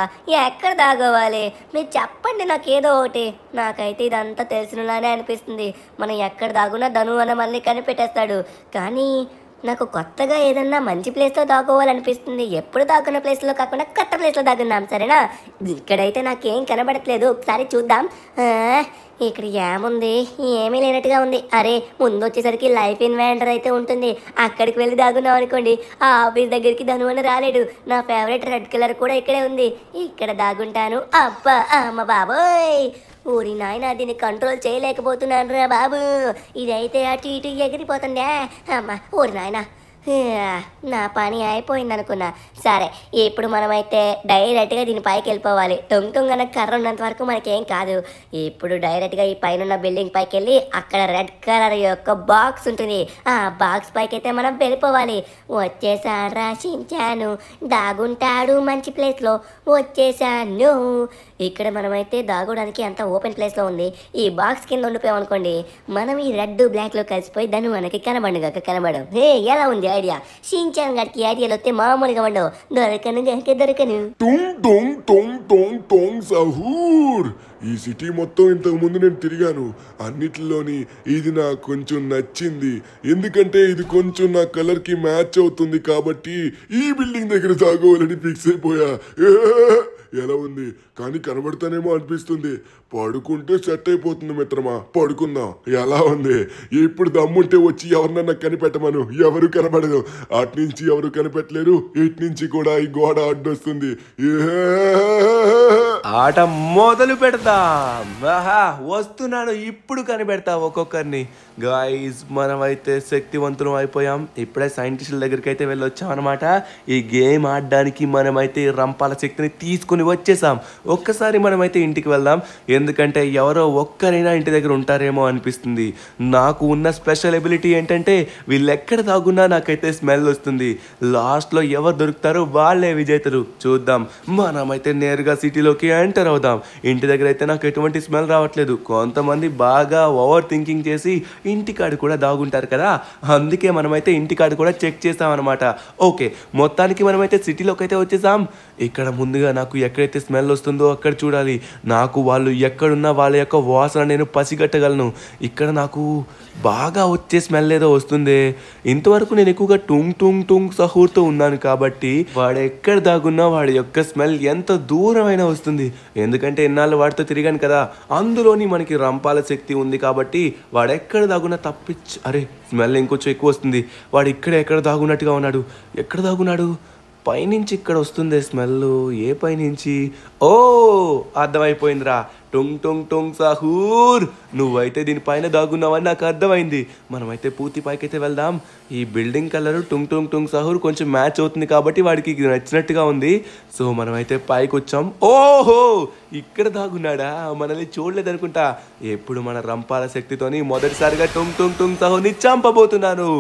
ఎక్కడ దాగోవాలి? మీరు చెప్పండి నాకు ఏదో ఒకటి. నాకైతే ఇదంతా తెలిసినలానే అనిపిస్తుంది. మనం ఎక్కడ దాగున్నా ధను అన్న మళ్ళీ కనిపెట్టేస్తాడు. కానీ నాకు కొత్తగా ఏదన్నా మంచి ప్లేస్లో దాగోవాలనిపిస్తుంది. ఎప్పుడు దాగున్న ప్లేస్లో కాకుండా కొత్త ప్లేస్లో దాగున్నాం, సరేనా? ఇక్కడైతే నాకేం కనబడట్లేదు, ఒకసారి చూద్దాం. ఇక్కడ ఏముంది? ఏమీ లేనట్టుగా ఉంది. అరే, ముందు వచ్చేసరికి లైఫ్ ఇన్వెంటర్ అయితే ఉంటుంది, అక్కడికి వెళ్ళి దాగున్నాం అనుకోండి. ఆ ఆఫీస్ దగ్గరికి ధను అని రాలేడు. నా ఫేవరెట్ రెడ్ కలర్ కూడా ఇక్కడే ఉంది, ఇక్కడ దాగుంటాను. అబ్బా, అమ్మ బాబోయ్, ఊరి నాయన, దీన్ని కంట్రోల్ చేయలేకపోతున్నాను రా బాబు. ఇదైతే అటు ఇటు ఎగిరిపోతుందే. అమ్మ, ఊరి నాయన, నా పని అయిపోయింది అనుకున్నా. సరే, ఇప్పుడు మనమైతే డైరెక్ట్గా దీని పైకి వెళ్ళిపోవాలి. తొంగన కర్ర ఉన్నంత వరకు మనకేం కాదు. ఇప్పుడు డైరెక్ట్గా ఈ పైన ఉన్న బిల్డింగ్ పైకి వెళ్ళి అక్కడ రెడ్ కలర్ యొక్క బాక్స్ ఉంటుంది, ఆ బాక్స్ పైకి అయితే మనం వెళ్ళిపోవాలి. వచ్చేసాను, రాసించాను, దాగుంటాడు మంచి ప్లేస్లో. వచ్చేసాను. ఇక్కడ మనమైతే దాగోడానికి అంత ఓపెన్ ప్లేస్లో ఉంది. ఈ బాక్స్ కింద ఉండిపోయామనుకోండి, మనం ఈ రెడ్ బ్లాక్లో కలిసిపోయి ధను మనకి కనబడగాక కనబడం. ఎలా ఉంది ఐడియా. షించాన్ గడికి ఐడియాలు వస్తే మామూలుగా ఉండవు. దొరకను. టొంగ్ టొంగ్ టొంగ్ టొంగ్ టొంగ్ సహూర్. ఈ సిటీ మొత్తం ఇంతకు ముందు నేను తిరిగాను. అన్నిటిలోని ఇది నాకు కొంచెం నచ్చింది. ఎందుకంటే ఇది కొంచెం నా కలర్ కి మ్యాచ్ అవుతుంది కాబట్టి ఈ బిల్డింగ్ దగ్గర తాగోవాలని ఫిక్స్ అయిపోయా. ఎలా ఉంది? కానీ కనబడతానేమో అనిపిస్తుంది. పడుకుంటే సెట్ అయిపోతుంది మిత్రమా. పడుకుందాం. ఎలా ఉంది? ఇప్పుడు దమ్ముంటే వచ్చి ఎవరినన్నా కనిపెట్టమను. ఎవరు కనబడదు. అటు నుంచి ఎవరు కనిపెట్టలేరు. ఇటు నుంచి కూడా ఈ గోడ అడ్డొస్తుంది. ఆట మొదలు పెడతాం. వస్తున్నాను. ఇప్పుడు కనిపెడతా ఒక్కొక్కరిని. గాయస్ మనమైతే శక్తివంతులం అయిపోయాం. ఇప్పుడే సైంటిస్టుల దగ్గరికి అయితే వెళ్ళొచ్చాం అనమాట. ఈ గేమ్ ఆడడానికి మనమైతే రంపాల శక్తిని తీసుకుని వచ్చేసాం. ఒక్కసారి మనమైతే ఇంటికి వెళ్దాం. ఎందుకంటే ఎవరో ఒక్కరైనా ఇంటి దగ్గర ఉంటారేమో అనిపిస్తుంది. నాకు ఉన్న స్పెషల్ ఎబిలిటీ ఏంటంటే వీళ్ళు ఎక్కడ తాగున్నా నాకైతే స్మెల్ వస్తుంది. లాస్ట్లో ఎవరు దొరుకుతారో వాళ్ళే విజేతలు. చూద్దాం. మనమైతే నేరుగా సిటీలోకి ఎంటర్ అవుదాం. ఇంటి దగ్గర అయితే నాకు ఎటువంటి స్మెల్ రావట్లేదు. కొంతమంది బాగా ఓవర్ థింకింగ్ చేసి ఇంటికాడు కూడా దాగుంటారు కదా, అందుకే మనమైతే ఇంటికాడు కూడా చెక్ చేసాం అనమాట. ఓకే, మొత్తానికి మనమైతే సిటీలోకి అయితే వచ్చేసాం. ఇక్కడ ముందుగా నాకు ఎక్కడైతే స్మెల్ వస్తుందో అక్కడ చూడాలి. నాకు వాళ్ళు ఎక్కడున్నా వాళ్ళ యొక్క వాసన నేను పసిగట్టగలను. ఇక్కడ నాకు బాగా వచ్చే స్మెల్ ఏదో వస్తుంది. ఇంతవరకు నేను ఎక్కువగా టుంగ్ టుంగ్ టుంగ్ సహూర్తో ఉన్నాను కాబట్టి వాడు ఎక్కడ దాగున్నా వాడి యొక్క స్మెల్ ఎంత దూరమైనా వస్తుంది. ఎందుకంటే ఎన్నాళ్ళు వాడితో తిరిగాను కదా, అందులోని మనకి రంపాల శక్తి ఉంది కాబట్టి వాడు ఎక్కడ దాగున్నా అరే స్మెల్ ఇంకొంచెం ఎక్కువ వస్తుంది. వాడు ఎక్కడ దాగున్నట్టుగా ఉన్నాడు. ఎక్కడ దాగున్నాడు? పైనుంచి ఇక్కడ వస్తుంది స్మెల్. ఏ పైనుంచి? ఓ అర్థమైపోయిందిరా. టొంగ్ టొంగ్ టొంగ్ సహూర్, నువ్వైతే దీనిపైన దాగున్నావని నాకు అర్థమైంది. మనమైతే పూర్తి పైకైతే వెళ్దాం. ఈ బిల్డింగ్ కలర్ టుంగ్ టొంగ్ టొంగ్ సహూర్ కొంచెం మ్యాచ్ అవుతుంది కాబట్టి వాడికి నచ్చినట్టుగా ఉంది. సో మనమైతే పైకి వచ్చాం. ఓహో, ఇక్కడ దాగున్నాడా? మనల్ని చూడలేదనుకుంటా. ఎప్పుడు మన రంపాల శక్తితోని మొదటిసారిగా టొంగ్ టొంగ్ టొంగ్ సహూర్ని చంపబోతున్నాను.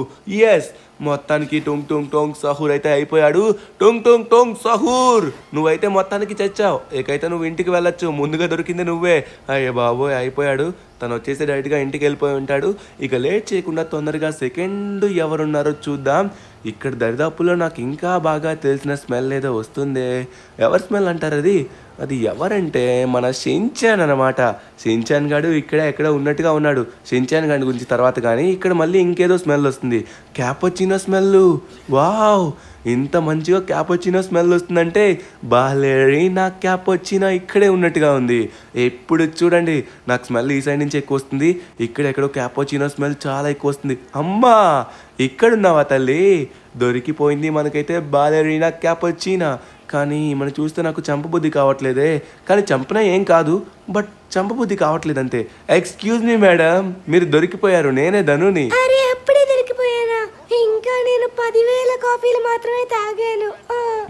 ఎస్, మొత్తానికి టొంగ్ టొంగ్ టొంగ్ సహూర్ అయితే అయిపోయాడు. టొంగ్ టొంగ్ టొంగ్ సహూర్, నువ్వైతే మొత్తానికి చచ్చావు. ఇకైతే నువ్వు ఇంటికి వెళ్ళొచ్చు. ముందుగా దొరికింది నువ్వే. అయ్యే బాబోయ్, అయిపోయాడు. తను వచ్చేసి డైరెక్ట్గా ఇంటికి వెళ్ళిపోయి ఉంటాడు. ఇక లేట్ చేయకుండా తొందరగా సెకండ్ ఎవరున్నారో చూద్దాం. ఇక్కడ దరిదాపుల్లో నాకు ఇంకా బాగా తెలిసిన స్మెల్ ఏదో వస్తుంది. ఎవరి స్మెల్ అంటారు అది? అది ఎవరంటే మన షించాన్ అనమాట. షించాన్ గాడు ఇక్కడే ఎక్కడ ఉన్నట్టుగా ఉన్నాడు. షించాన్ గాడి గురించి తర్వాత కానీ ఇక్కడ మళ్ళీ ఇంకేదో స్మెల్ వస్తుంది. Cappuccino smell. వావ్, ఇంత మంచిగా క్యాపచినో స్మెల్ వస్తుందంటే బాలేరీనా క్యాపచినో ఇక్కడే ఉన్నట్టుగా ఉంది. ఎప్పుడు చూడండి నాకు స్మెల్ ఈ సైడ్ నుంచి ఎక్కువ వస్తుంది. ఇక్కడెక్కడో క్యాపచినో స్మెల్ చాలా ఎక్కువ వస్తుంది. అమ్మా, ఇక్కడున్నావా తల్లి? దొరికిపోయింది మనకైతే బాలేరీనా క్యాపచినో. కానీ మనం చూస్తే నాకు చంపబుద్ధి కావట్లేదే. కానీ చంపినా ఏం కాదు, బట్ చంపబుద్ధి కావట్లేదు అంతే. ఎక్స్క్యూజ్ మీ మేడం, మీరు దొరికిపోయారు. నేనే ధనుని. అరే, అప్పుడే దొరికిపోయానా? ఇంకా నేను 10,000 కాఫీలు మాత్రమే తాగాను.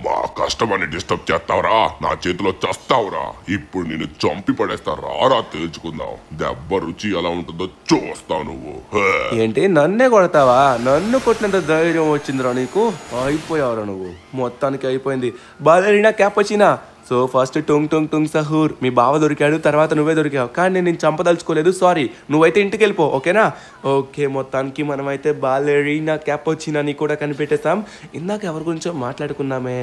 మా కష్టమని డిస్టర్బ్ చేస్తావురా? నా చేతిలో చస్తావురా? ఇప్పుడు నేను చంపి పడేస్తా. రారా తేల్చుకుందాం. దెబ్బ రుచి ఎలా ఉంటుందో చూస్తావు నువ్వు. ఏంటి నన్నే కొడతావా? నన్ను కొట్టినంత ధైర్యం వచ్చిందిరా నీకు? అయిపోయావురా నువ్వు. మొత్తానికి అయిపోయింది. బాలేరీనా క్యాపచినో. సో ఫస్ట్ టొంగ్ టొంగ్ టొంగ్ సహూర్, మీ బావ దొరికాడు, తర్వాత నువ్వే దొరికావు. కానీ నేను చంపదలుచుకోలేదు, సారీ. నువ్వైతే ఇంటికి వెళ్ళిపో, ఓకేనా? ఓకే, మొత్తానికి మనమైతే బాలేరీనా క్యాపచినోని కూడా కనిపెట్టేస్తాం. ఇందాక ఎవరి గురించో మాట్లాడుకున్నామే.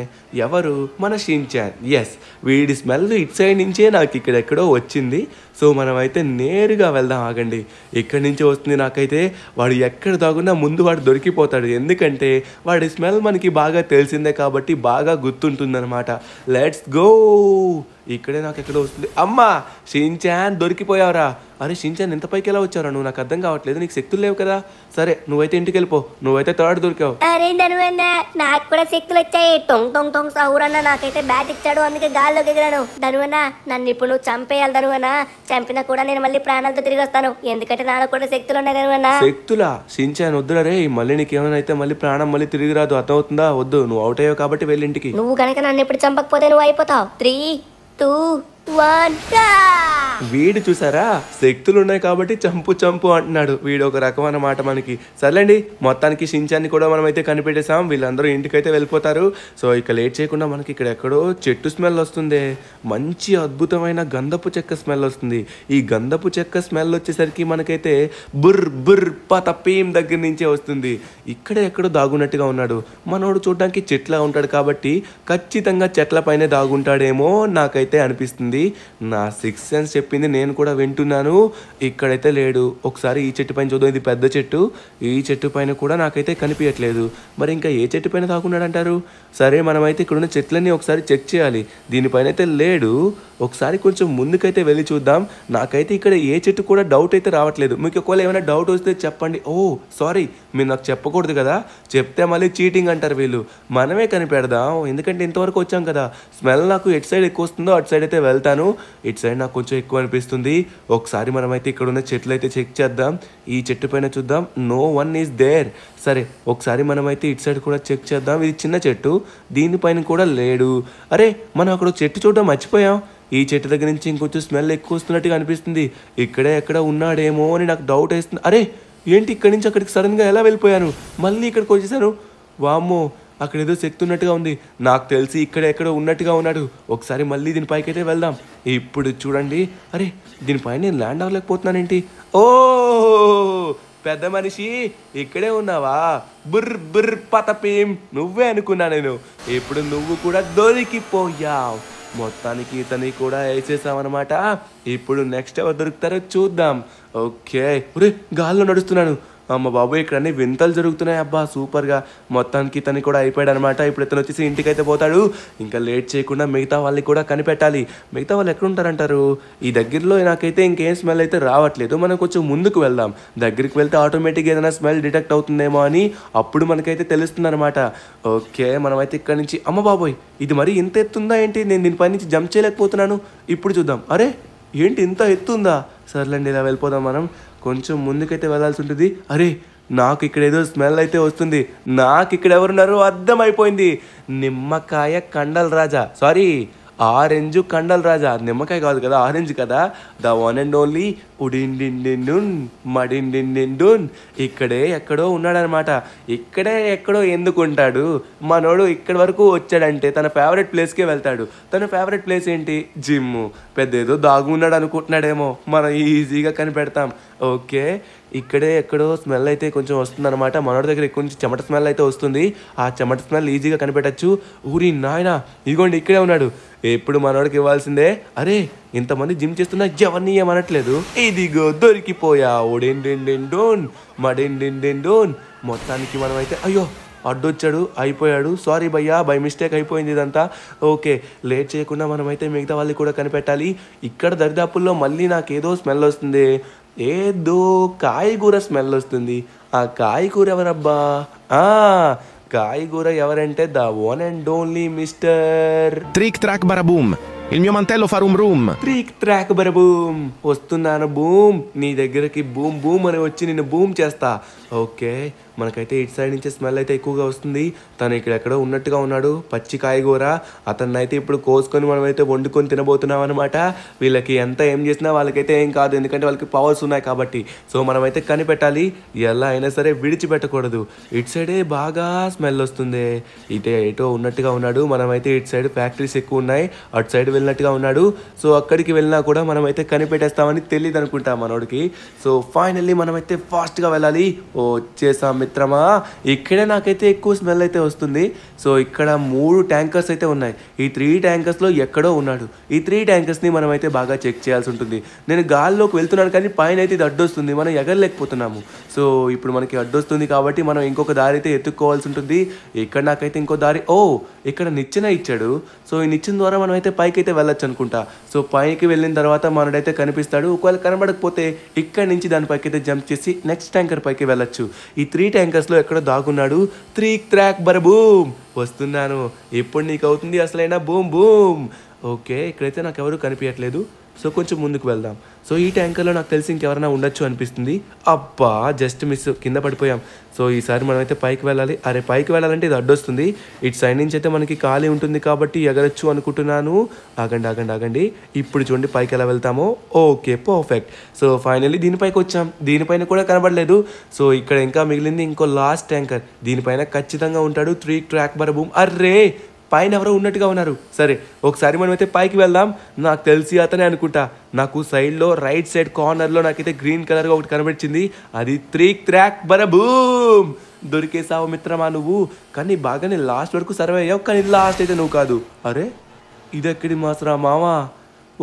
ఎవరు? మన షించాన్. ఎస్, వీడి స్మెల్ ఇటు సైడ్ నుంచే నాకు ఇక్కడెక్కడో వచ్చింది. సో మనమైతే నేరుగా వెళ్దాం. ఆగండి, ఇక్కడి నుంచే వస్తుంది నాకైతే. వాడు ఎక్కడ దాగున్నా ముందు వాడు దొరికిపోతాడు. ఎందుకంటే వాడి స్మెల్ మనకి బాగా తెలిసిందే కాబట్టి బాగా గుర్తుంటుందన్నమాట. Let's go. ఇక్కడే నాకు ఎక్కడో వస్తుంది. అమ్మా, షించాన్ దొరికిపోయావురా. అరే షించాన్, ఎంత పైకి ఎలా వచ్చారా నువ్వు? నాకు అర్థం కావట్లేదు. నీకు శక్తులు లేవు కదా. సరే, నువ్వైతే ఇంటికి వెళ్ళిపో. నువ్వైతే థర్డ్ దొరికావు. అరే ధనువన్న, నాకు కూడా శక్తులు వచ్చాయి. టొంగ్ టొంగ్ టొంగ్ సహూర్ అన్న నాకైతే బ్యాట్ ఇచ్చాడు, అందుకే గాల్లోకి ఎగిరాను. ధనువన్న, నన్ను ఇప్పుడు నువ్వు చంపేయాలి ధనువన్న. చంపినా కూడా నేను మళ్ళీ ప్రాణాలతో తిరిగి వస్తాను. ఎందుకంటే నాకు కూడా శక్తులు ఉన్నాయి ధనువన్న. శక్తులా? షించాన్ వద్దురా రే. మళ్ళీ నీకేమైనా అయితే మళ్ళీ ప్రాణం మళ్ళీ తిరిగి రాదు. అర్థమవుతుందా? వద్దు, నువ్వు అవుట్ అయ్యావు కాబట్టి వెళ్ళి ఇంటికి. నువ్వు కనుక నన్ను ఇప్పుడు చంపకపోతే నువ్వు అయిపోతావు. 3, 2, 1 వీడు చూసారా శక్తులు ఉన్నాయి కాబట్టి చంపు చంపు అంటున్నాడు. వీడు ఒక రకం అన్నమాట మనకి. సర్లేండి, మొత్తానికి షించాన్ని కూడా మనం అయితే కనిపెట్టేసాం. వీళ్ళందరూ ఇంటికైతే వెళ్ళిపోతారు. సో ఇక లేట్ చేయకుండా మనకి ఇక్కడ ఎక్కడో చెట్టు స్మెల్ వస్తుంది. మంచి అద్భుతమైన గంధపు చెక్క స్మెల్ వస్తుంది. ఈ గంధపు చెక్క స్మెల్ వచ్చేసరికి మనకైతే బుర్ బుర్ పతపీం దగ్గర నుంచే వస్తుంది. ఇక్కడే ఎక్కడో దాగున్నట్టుగా ఉన్నాడు. మనోడు చూడడానికి చెట్లా ఉంటాడు కాబట్టి ఖచ్చితంగా చెట్ల పైనే దాగుంటాడేమో నాకైతే అనిపిస్తుంది. నా సిక్స్ సెన్స్ చెప్పింది నేను కూడా వింటున్నాను. ఇక్కడైతే లేడు. ఒకసారి ఈ చెట్టు పైన చూద్దాం. ఇది పెద్ద చెట్టు. ఈ చెట్టు పైన కూడా నాకైతే కనిపించట్లేదు. మరి ఇంకా ఏ చెట్టు పైన దాక్కున్నాడు అంటారు? సరే, మనమైతే ఇక్కడున్న చెట్లన్నీ ఒకసారి చెక్ చేయాలి. దీనిపైన అయితే లేడు. ఒకసారి కొంచెం ముందుకైతే వెళ్ళి చూద్దాం. నాకైతే ఇక్కడ ఏ చెట్టు కూడా డౌట్ అయితే రావట్లేదు. మీకు ఒకవేళ ఏమైనా డౌట్ వస్తే చెప్పండి. ఓ సారీ, మీరు నాకు చెప్పకూడదు కదా, చెప్తే మళ్ళీ చీటింగ్ అంటారు వీళ్ళు. మనమే కనిపెడదాం, ఎందుకంటే ఇంతవరకు వచ్చాం కదా. స్మెల్ నాకు ఎటు సైడ్ ఎక్కువ వస్తుందో అటు సైడ్ అయితే వెళ్తాను. ఇటు సైడ్ నాకు కొంచెం ఎక్కువ అనిపిస్తుంది. ఒకసారి మనమైతే ఇక్కడ ఉన్న చెట్లు అయితే చెక్ చేద్దాం. ఈ చెట్టు పైన చూద్దాం. No one is there. సరే, ఒకసారి మనమైతే ఇటు సైడ్ కూడా చెక్ చేద్దాం. ఇది చిన్న చెట్టు, దీనిపైన కూడా లేడు. అరే, మనం అక్కడ చెట్టు చూడడం మర్చిపోయాం. ఈ చెట్టు దగ్గర నుంచి ఇంకొంచెం స్మెల్ ఎక్కువ వస్తున్నట్టుగా అనిపిస్తుంది. ఇక్కడే ఎక్కడ ఉన్నాడేమో అని నాకు డౌట్ వేస్తుంది. అరే ఏంటి, ఇక్కడి నుంచి అక్కడికి సడన్గా ఎలా వెళ్ళిపోయాను? మళ్ళీ ఇక్కడికి వచ్చేసాను. వామ్మో, అక్కడ ఏదో శక్తి ఉన్నట్టుగా ఉంది. నాకు తెలిసి ఇక్కడ ఎక్కడో ఉన్నట్టుగా ఉన్నాడు. ఒకసారి మళ్ళీ దీనిపైకి అయితే వెళ్దాం. ఇప్పుడు చూడండి. అరే, దీనిపైన నేను ల్యాండ్ అవ్వలేకపోతున్నానేంటి? ఓ పెద్ద మనిషి, ఇక్కడే ఉన్నావా? బుర్ర బుర్ర పతపీం, నువ్వే అనుకున్నా నేను. ఇప్పుడు నువ్వు కూడా దొరికిపోయావు. మొత్తానికి ఇతని కూడా వేసేసామన్నమాట. ఇప్పుడు నెక్స్ట్ ఎవరు దొరుకుతారో చూద్దాం. ఓకే, గాల్లో నడుస్తున్నాను. అమ్మ బాబు, ఇక్కడ అన్ని వింతలు జరుగుతున్నాయి. అబ్బా సూపర్గా. మొత్తానికి ఇతను కూడా అయిపోయాడు అనమాట. ఇప్పుడు ఇతను వచ్చేసి ఇంటికైతే పోతాడు. ఇంకా లేట్ చేయకుండా మిగతా వాళ్ళని కూడా కనిపెట్టాలి. మిగతా వాళ్ళు ఎక్కడ ఉంటారంటారు? ఈ దగ్గరలో నాకైతే ఇంకేం స్మెల్ అయితే రావట్లేదు. మనం కొంచెం ముందుకు వెళ్దాం. దగ్గరికి వెళ్తే ఆటోమేటిక్గా ఏదైనా స్మెల్ డిటెక్ట్ అవుతుందేమో అని అప్పుడు మనకైతే తెలుస్తుంది అనమాట. ఓకే, మనమైతే ఇక్కడ నుంచి, అమ్మ బాబోయ్, ఇది మరి ఇంత ఎత్తుందా ఏంటి? నేను దీనిపై నుంచి జంప్ చేయలేకపోతున్నాను. ఇప్పుడు చూద్దాం. అరే ఏంటి, ఇంత ఎత్తుందా? సర్లేండి, ఇలా వెళ్ళిపోదాం. మనం కొంచెం ముందుకైతే వెళ్ళాల్సి ఉంటుంది. అరే, నాకు ఇక్కడ ఏదో స్మెల్ అయితే వస్తుంది. నాకు ఇక్కడ ఎవరున్నారో అర్థమైపోయింది. నిమ్మకాయ కండల్ రాజా, సారీ ఆరెంజ్ కండల్ రాజా. నిమ్మకాయ కాదు కదా, ఆరెంజ్ కదా. ద వన్ అండ్ ఓన్లీ ఉడిండిండిండున్ మడిండిండిండున్ ఇక్కడే ఎక్కడో ఉన్నాడనమాట. ఇక్కడే ఎక్కడో ఎందుకు ఉంటాడు? మనోడు ఇక్కడి వరకు వచ్చాడంటే తన ఫేవరెట్ ప్లేస్కే వెళ్తాడు. తన ఫేవరెట్ ప్లేస్ ఏంటి? జిమ్. పెద్ద ఏదో దాగున్నాడు అనుకుంటున్నాడేమో. మనం ఈజీగా కనిపెడతాం. ఓకే, ఇక్కడే ఎక్కడో స్మెల్ అయితే కొంచెం వస్తుందన్నమాట. మనోడి దగ్గర ఎక్కువ నుంచి చెమట స్మెల్ అయితే వస్తుంది. ఆ చెమట స్మెల్ ఈజీగా కనిపెట్టచ్చు. ఊరి నాయన, ఇదిగోండి ఇక్కడే ఉన్నాడు. ఎప్పుడు మనోడికి ఇవ్వాల్సిందే. అరే, ఇంతమంది జిమ్ చేస్తున్నా ఎవరిని ఏమనట్లేదు. ఇదిగో దొరికిపోయా. ఓడెండెండెండోన్ మడెండెండెండోన్. మొత్తానికి మనమైతే, అయ్యో అడ్డొచ్చాడు, అయిపోయాడు. సారీ భయ్యా, బై మిస్టేక్ అయిపోయింది ఇదంతా. ఓకే, లేట్ చేయకుండా మనమైతే మిగతా వాళ్ళని కూడా కనిపెట్టాలి. ఇక్కడ దరిదాపుల్లో మళ్ళీ నాకేదో స్మెల్ వస్తుంది. ఏదో కాయగూర స్మెల్ వస్తుంది. ఆ కాయగూర ఎవరబ్బా? కాయగూర ఎవరంటే the one and only mister Trick track baraboom. Il mio mantello fa rum rum. Trick Track Baraboom. వస్తున్నాను బూమ్. నీ దగ్గరికి బూమ్ బూమ్ అని వచ్చి నిన్ను బూమ్ చేస్తా. ఓకే, మనకైతే ఇటు సైడ్ నుంచి స్మెల్ అయితే ఎక్కువగా వస్తుంది. తను ఇక్కడ ఎక్కడో ఉన్నట్టుగా ఉన్నాడు. పచ్చి కాయగూర. అతన్ని అయితే ఇప్పుడు కోసుకొని మనమైతే వండుకొని తినబోతున్నాం అనమాట. వీళ్ళకి ఎంత ఏం చేసినా వాళ్ళకైతే ఏం కాదు, ఎందుకంటే వాళ్ళకి పవర్స్ ఉన్నాయి కాబట్టి. సో మనమైతే కనిపెట్టాలి. ఎలా అయినా సరే విడిచిపెట్టకూడదు. ఇటు సైడే బాగా స్మెల్ వస్తుంది. ఇటే ఎటో ఉన్నట్టుగా ఉన్నాడు. మనమైతే ఇటు సైడ్ ఫ్యాక్టరీస్ ఎక్కువ ఉన్నాయి, అటు సైడ్ వెళ్ళినట్టుగా ఉన్నాడు. సో అక్కడికి వెళ్ళినా కూడా మనమైతే కనిపెట్టేస్తామని తెలియదు అనుకుంటాం మనోడికి. సో ఫైనల్లీ మనమైతే ఫాస్ట్గా వెళ్ళాలి. వచ్చేసాం మిత్రమా. ఇక్కడే నాకైతే ఎక్కువ స్మెల్ అయితే వస్తుంది. సో ఇక్కడ 3 ట్యాంకర్స్ అయితే ఉన్నాయి. ఈ 3 ట్యాంకర్స్లో ఎక్కడో ఉన్నాడు. ఈ 3 ట్యాంకర్స్ని మనమైతే బాగా చెక్ చేయాల్సి ఉంటుంది. నేను గాల్లోకి వెళ్తున్నాను కానీ పైన అయితే ఇది అడ్డొస్తుంది. మనం ఎగరలేకపోతున్నాము. సో ఇప్పుడు మనకి అడ్డొస్తుంది కాబట్టి మనం ఇంకొక దారి అయితే ఎత్తుక్కోవాల్సి ఉంటుంది. ఇక్కడ నాకైతే ఇంకో దారి, ఇక్కడ నిచ్చెన ఇచ్చాడు. సో ఈ నిచ్చెన ద్వారా మనం అయితే పైకి అయితే వెళ్ళొచ్చు అనుకుంటా. సో పైకి వెళ్ళిన తర్వాత మనడైతే కనిపిస్తాడు. ఒకవేళ కనబడకపోతే ఇక్కడ నుంచి దానిపైకి అయితే జంప్ చేసి నెక్స్ట్ ట్యాంకర్ పైకి వెళ్ళొచ్చు. ఈ 3 ట్యాంకర్స్లో ఎక్కడో దాగున్నాడు. Trick Track Baraboom. వస్తున్నాను. ఇప్పుడు నీకు అవుతుంది అసలైన బూమ్ బూమ్. ఓకే, ఇక్కడైతే నాకు ఎవరు కనిపించట్లేదు. సో కొంచెం ముందుకు వెళ్దాం. సో ఈ ట్యాంకర్లో నాకు తెలిసి ఇంకెవరైనా ఉండొచ్చు అనిపిస్తుంది. అబ్బా జస్ట్ మిస్, కింద పడిపోయాం. సో ఈసారి మనమైతే పైకి వెళ్ళాలి. అరే పైకి వెళ్ళాలంటే ఇది అడ్డొస్తుంది. ఇటు సైడ్ నుంచి అయితే మనకి ఖాళీ ఉంటుంది కాబట్టి ఎగరొచ్చు అనుకుంటున్నాను. ఆగండి. ఇప్పుడు చూడండి పైకి ఎలా వెళ్తామో. Okay perfect. సో ఫైనల్లీ దీనిపైకి వచ్చాం. దీనిపైన కూడా కనబడలేదు. సో ఇక్కడ ఇంకా మిగిలింది ఇంకో లాస్ట్ ట్యాంకర్. దీనిపైన ఖచ్చితంగా ఉంటాడు 3 ట్రాక్ బరబూమ్. అర్రే పైన ఎవరో ఉన్నట్టుగా ఉన్నారు. సరే ఒకసారి మనమైతే పైకి వెళ్దాం. నాకు తెలిసి అతనే అనుకుంటా. నాకు సైడ్లో రైట్ సైడ్ కార్నర్లో నాకైతే గ్రీన్ కలర్గా ఒకటి కనబడింది. అది 3 ట్రాక్ బరబూమ్. దొరికేసావు మిత్రమా నువ్వు. కానీ బాగానే లాస్ట్ వరకు సర్వే అయ్యావు, కానీ లాస్ట్ అయితే నువ్వు కాదు. అరే ఇదెక్కడి మాసరా మావా,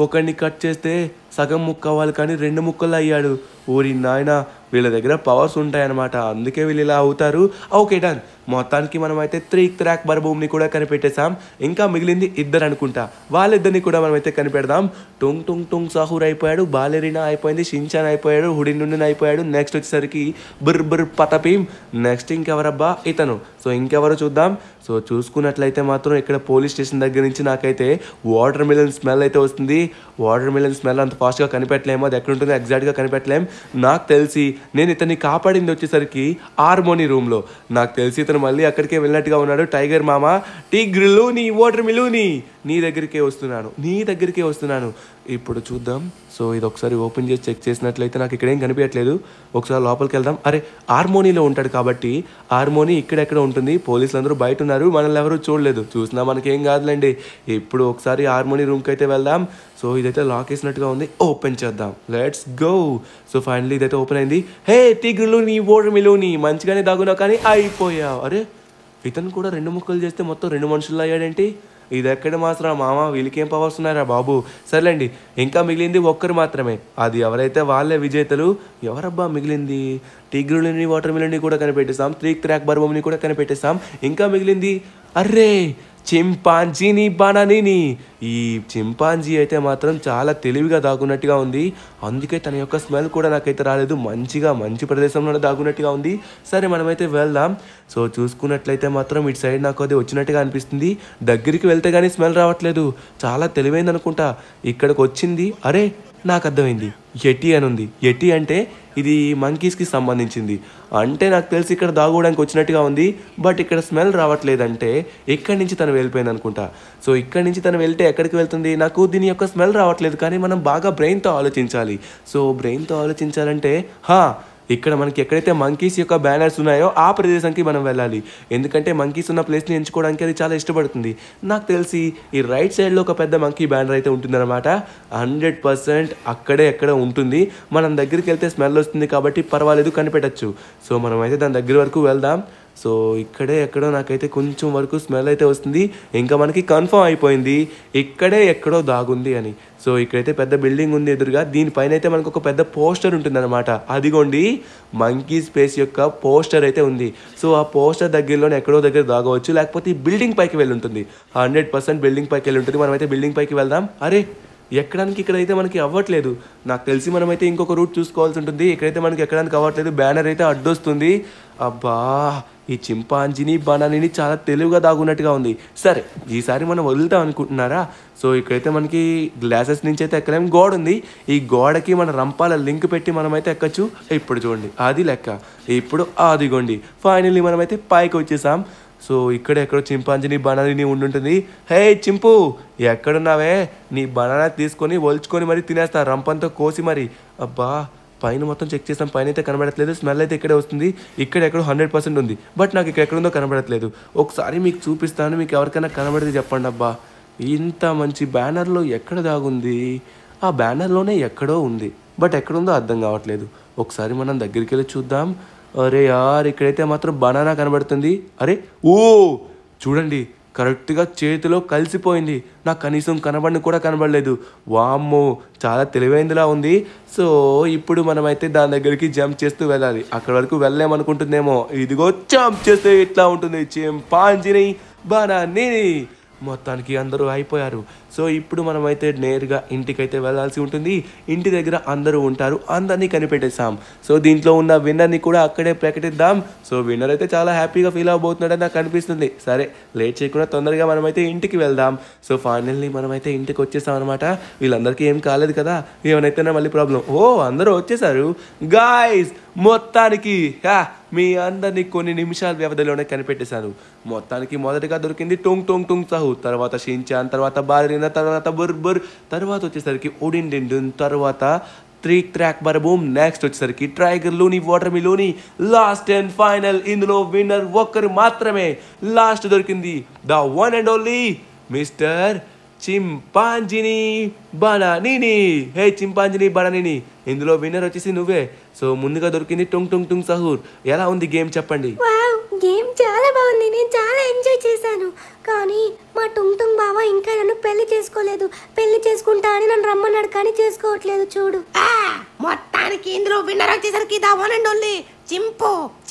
ఒకడిని కట్ చేస్తే సగం ముక్క అవ్వాలి కానీ 2 ముక్కలు అయ్యాడు. ఊరి నాయన, వీళ్ళ దగ్గర పవర్స్ ఉంటాయన్నమాట, అందుకే వీళ్ళు ఇలా అవుతారు. Okay done. మొత్తానికి మనమైతే 3 ట్రాక్ బరబూమ్ని కూడా కనిపెట్టేసాం. ఇంకా మిగిలింది 2 అనుకుంటా. వాళ్ళిద్దరిని కూడా మనమైతే కనిపెడదాం. టుంగ్ సాహూర్ అయిపోయాడు, బాలెరీనా అయిపోయింది, షిన్చాన్ అయిపోయాడు, హుడిన్ అయిపోయాడు. నెక్స్ట్ వచ్చేసరికి బుర్ పతపీం. నెక్స్ట్ ఇంకెవరబ్బా, ఇతను. సో ఇంకెవరో చూద్దాం. సో చూసుకున్నట్లయితే మాత్రం ఇక్కడ పోలీస్ స్టేషన్ దగ్గర నుంచి నాకైతే వాటర్ మిలన్ స్మెల్ అయితే వస్తుంది. వాటర్ మిలన్ స్మెల్ అంత ఫాస్ట్గా కనిపెట్టలేము, అది ఎక్కడ ఉంటుందో ఎగ్జాక్ట్గా కనిపెట్టలేం. నాకు తెలిసి నేను ఇతన్ని కాపాడింది వచ్చేసరికి హార్మోనీ రూమ్లో. నాకు తెలిసి ఇతను మళ్ళీ అక్కడికే వెళ్ళినట్టుగా ఉన్నాడు. టైగర్ మామ, టీగ్రిలు నీ వాటర్ మిలూని నీ దగ్గరికే వస్తున్నాను. ఇప్పుడు చూద్దాం. సో ఇది ఒకసారి ఓపెన్ చేసి చెక్ చేసినట్లయితే నాకు ఇక్కడ ఏం కనిపించట్లేదు. ఒకసారి లోపలికి వెళ్దాం. అరే హార్మోనీలో ఉంటాడు కాబట్టి హార్మోనీ ఇక్కడెక్కడ ఉంటుంది. పోలీసులు అందరూ బయట ఉన్నారు, మనల్ని ఎవరు చూడలేదు. చూసినా మనకేం కాదులేండి. ఇప్పుడు ఒకసారి హార్మోనీ రూమ్కి అయితే వెళ్దాం. సో ఇదైతే లాక్ వేసినట్టుగా ఉంది, ఓపెన్ చేద్దాం. Let's go. సో ఫైనల్లీ ఇదైతే ఓపెన్ అయింది. హే టీగ్రిలు నీ వాటర్ మిలూని, మంచిగానే దాగున్నావు కానీ అయిపోయావు. అరే ఇతను కూడా 2 ముక్కలు చేస్తే మొత్తం 2 మనుషులు అయ్యాడేంటి? ఇది ఎక్కడ మాత్రం మామ, వీళ్ళకేం పవర్స్ ఉన్నారా బాబు. సర్లేండి, ఇంకా మిగిలింది ఒక్కరు మాత్రమే. అది ఎవరైతే వాళ్ళే విజేతలు. ఎవరబ్బా మిగిలింది? టీగ్రులని వాటర్ మిలన్ని కూడా కనిపెట్టేసాం, 3 ట్రాక్ బరబూమ్ని కూడా కనిపెట్టేసాం. ఇంకా మిగిలింది అర్రే చింపాంజీని బనానీని. ఈ చింపాంజీ అయితే మాత్రం చాలా తెలివిగా దాగున్నట్టుగా ఉంది, అందుకే తన యొక్క స్మెల్ కూడా నాకైతే రాలేదు. మంచి ప్రదేశంలోనే దాగున్నట్టుగా ఉంది. సరే మనమైతే వెళ్దాం. సో చూసుకున్నట్లయితే మాత్రం ఇటు సైడ్ నాకు అది వచ్చినట్టుగా అనిపిస్తుంది. దగ్గరికి వెళ్తే కానీ స్మెల్ రావట్లేదు. చాలా తెలివైంది అనుకుంటా. ఇక్కడికి వచ్చింది. అరే నాకు అర్థమైంది, యెటీ అని ఉంది. యెటీ అంటే ఇది మంకీస్కి సంబంధించింది. అంటే నాకు తెలిసి ఇక్కడ దాగోవడానికి వచ్చినట్టుగా ఉంది. బట్ ఇక్కడ స్మెల్ రావట్లేదంటే ఇక్కడి నుంచి తను వెళ్ళిపోయింది అనుకుంటా. సో ఇక్కడి నుంచి తను వెళ్తే ఎక్కడికి వెళ్తుంది? నాకు దీని యొక్క స్మెల్ రావట్లేదు, కానీ మనం బాగా బ్రెయిన్తో ఆలోచించాలి. సో బ్రెయిన్తో ఆలోచించాలంటే ఇక్కడ మనకి ఎక్కడైతే మంకీస్ యొక్క బ్యానర్స్ ఉన్నాయో ఆ ప్రదేశానికి మనం వెళ్ళాలి. ఎందుకంటే మంకీస్ ఉన్న ప్లేస్ని ఎంచుకోవడానికి అది చాలా ఇష్టపడుతుంది. నాకు తెలిసి ఈ రైట్ సైడ్లో ఒక పెద్ద మంకీ బ్యానర్ అయితే ఉంటుందన్నమాట. 100% అక్కడే ఎక్కడ ఉంటుంది. మనం దగ్గరికి వెళ్తే స్మెల్ వస్తుంది కాబట్టి పర్వాలేదు, కనిపెట్టచ్చు. సో మనమైతే దాని దగ్గర వరకు వెళ్దాం. సో ఇక్కడే ఎక్కడో నాకైతే కొంచెం వరకు స్మెల్ అయితే వస్తుంది. ఇంకా మనకి కన్ఫర్మ్ అయిపోయింది ఇక్కడే ఎక్కడో దాగుంది అని. సో ఇక్కడైతే పెద్ద బిల్డింగ్ ఉంది ఎదురుగా. దీనిపైన అయితే మనకు ఒక పెద్ద పోస్టర్ ఉంటుందన్నమాట. అదిగోండి మంకీ స్పేస్ యొక్క పోస్టర్ అయితే ఉంది. సో ఆ పోస్టర్ దగ్గరలోనే ఎక్కడో దగ్గర దాగవచ్చు, లేకపోతే ఈ బిల్డింగ్ పైకి వెళ్ళి ఉంటుంది. 100% బిల్డింగ్ పైకి వెళ్ళి ఉంటుంది. మనమైతే బిల్డింగ్ పైకి వెళ్దాం. అరే ఎక్కడానికి ఇక్కడైతే మనకి అవ్వట్లేదు. నాకు తెలిసి మనమైతే ఇంకొక రూట్ చూసుకోవాల్సి ఉంటుంది. ఇక్కడైతే మనకి ఎక్కడానికి అవ్వట్లేదు, బ్యానర్ అయితే అడ్డొస్తుంది. అబ్బా ఈ చింపాంజీని బనానీని చాలా తెలివిగా దాగున్నట్టుగా ఉంది. సరే ఈసారి మనం వదులుతాం అనుకుంటున్నారా? సో ఇక్కడైతే మనకి గ్లాసెస్ నుంచి అయితే ఎక్కలేం, గోడ ఉంది. ఈ గోడకి మన రంపాల లింక్ పెట్టి మనమైతే ఎక్కచ్చు. ఇప్పుడు చూడండి అది లెక్క. ఇప్పుడు అదిగోండి ఫైనల్లీ మనమైతే పైకి వచ్చేసాం. సో ఇక్కడ ఎక్కడో చింపాంజీని బనానీని ఉండుంటుంది. హే చింపు ఎక్కడున్నావే? నీ బనానా తీసుకొని ఒలుచుకొని మరి తినేస్తా, రంపంతో కోసి మరి. అబ్బా పైన మొత్తం చెక్ చేసాం, పైన అయితే కనబడట్లేదు. స్మెల్ అయితే ఇక్కడే వస్తుంది. ఇక్కడ ఎక్కడో 100% ఉంది, బట్ నాకు ఇక్కడ ఎక్కడుందో కనబడట్లేదు. ఒకసారి మీకు చూపిస్తాను, మీకు ఎవరికైనా కనబడితే చెప్పండి. అబ్బా ఇంత మంచి బ్యానర్లో ఎక్కడ దాగుంది? ఆ బ్యానర్లోనే ఎక్కడో ఉంది, బట్ ఎక్కడుందో అర్థం కావట్లేదు. ఒకసారి మనం దగ్గరికి వెళ్ళి చూద్దాం. అరే యార్ ఇక్కడైతే మాత్రం బనానా కనబడుతుంది. అరే చూడండి కరెక్ట్గా చేతిలో కలిసిపోయింది. నాకు కనీసం కనబడిని కూడా కనబడలేదు. వామ్మో చాలా తెలివైందిలా ఉంది. సో ఇప్పుడు మనమైతే దాని దగ్గరికి జంప్ చేస్తూ వెళ్ళాలి. అక్కడ వరకు వెళ్ళలేమనుకుంటుందేమో. ఇదిగో జంప్ చేస్తే ఇట్లా ఉంటుంది చింపాంజీని బనానీని. మొత్తానికి అందరూ అయిపోయారు. సో ఇప్పుడు మనమైతే నేరుగా ఇంటికైతే వెళ్ళాల్సి ఉంటుంది. ఇంటి దగ్గర అందరూ ఉంటారు, అందరినీ కనిపెట్టేసాం. సో దీంట్లో ఉన్న విన్నర్ని కూడా అక్కడే ప్రకటిద్దాం. సో విన్నర్ అయితే చాలా హ్యాపీగా ఫీల్ అవబోతున్నాడని నాకు అనిపిస్తుంది. సరే లేట్ చేయకుండా తొందరగా మనమైతే ఇంటికి వెళ్దాం. సో ఫైనల్లీ మనమైతే ఇంటికి వచ్చేసాం అనమాట. వీళ్ళందరికీ ఏం కాలేదు కదా, ఏమైనా మళ్ళీ ప్రాబ్లం. ఓ అందరూ వచ్చేసారు గాయ్స్. మొత్తానికి మీ అందరినీ కొన్ని నిమిషాల వ్యవధిలోనే కనిపెట్టేశాను. మొత్తానికి మొదటిగా దొరికింది టొంగ్ టొంగ్ టొంగ్ సాహు, తర్వాత షిన్చాన్, తర్వాత బాలరీనా, తర్వాత బుర్బుర్, తర్వాత వచ్చేసరికి ఉడిన్ డిండున్, తర్వాత త్రీక్ ట్రాక్ బరబూమ్, నెక్స్ట్ వచ్చేసరికి టైగర్ లూని, వాటర్ మిలూని, లాస్ట్ అండ్ ఫైనల్ ఇందులో విన్నర్ ఒక్కరు మాత్రమే. లాస్ట్ దొరికింది the one and only mister Chimpanzini Bananini. Hey Chimpanzini Bananini, ఇందులో విన్నర్ వచ్చేసి నువ్వే. సో ముందుగా దొరికింది టొంగ్ టొంగ్ టొంగ్ సహూర్. ఎలా ఉంది గేమ్ చెప్పండి? వావ్, గేమ్ చాలా బాగుంది, నేను చాలా ఎంజాయ్ చేశాను. కానీ మా టుంగ్ టుంగ్ బావ ఇంకా నన్ను పెళ్లి చేసుకోలేదు. పెళ్లి చేసుకుంటా అని నన్ను రమ్మన్నాడు కానీ చేసుకోవట్లేదు చూడు. మొత్తానికి ఇందులో విన్నర్ వచ్చేసరికి ద వన్ అండ్ ఓన్లీ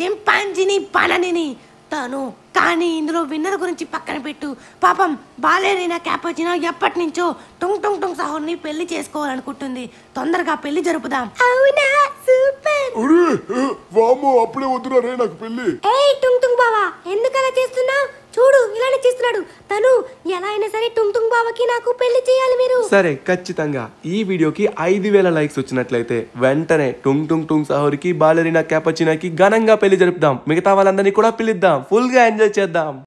చింపాంజిని బనానీని తను. కానీ ఇందులో విన్నర్ గురించి పక్కన పెట్టు. పాపం బాలేరీనా క్యాపచినో ఎప్పటి నుంచో టొంగ్ టొంగ్ టొంగ్ సాహుని పెళ్లి చేసుకోవాలనుకుంటుంది. తొందరగా పెళ్లి జరుపుదాం. అవునా, సూపర్. అరే వామో, అప్పుడే వద్దురా రే నాకు పెళ్ళి. ఏయ్ టుంగ్ టుంగ్ బావా, ఎందుకు అలా చేస్తున్నావు? చూడు ఇలానే చేస్తున్నాడు తను. ఎలా అయినా సరే టుంగ్ టుంగ్ బావకి నాకు పెళ్లి చేయాలి మీరు. సరే ఖచ్చితంగా ఈ వీడియోకి 5000 లైక్స్ వచ్చినట్లయితే వెంటనే టుంగ్ టుంగ్ టుంగ్ సహూర్కి, బాలరీనా క్యాపచినాకి ఘనంగా పెళ్లి జరుపుదాం. మిగతా వాళ్ళందరినీ కూడా పిలుద్దాం, ఫుల్ గా ఎంజాయ్ చేద్దాం.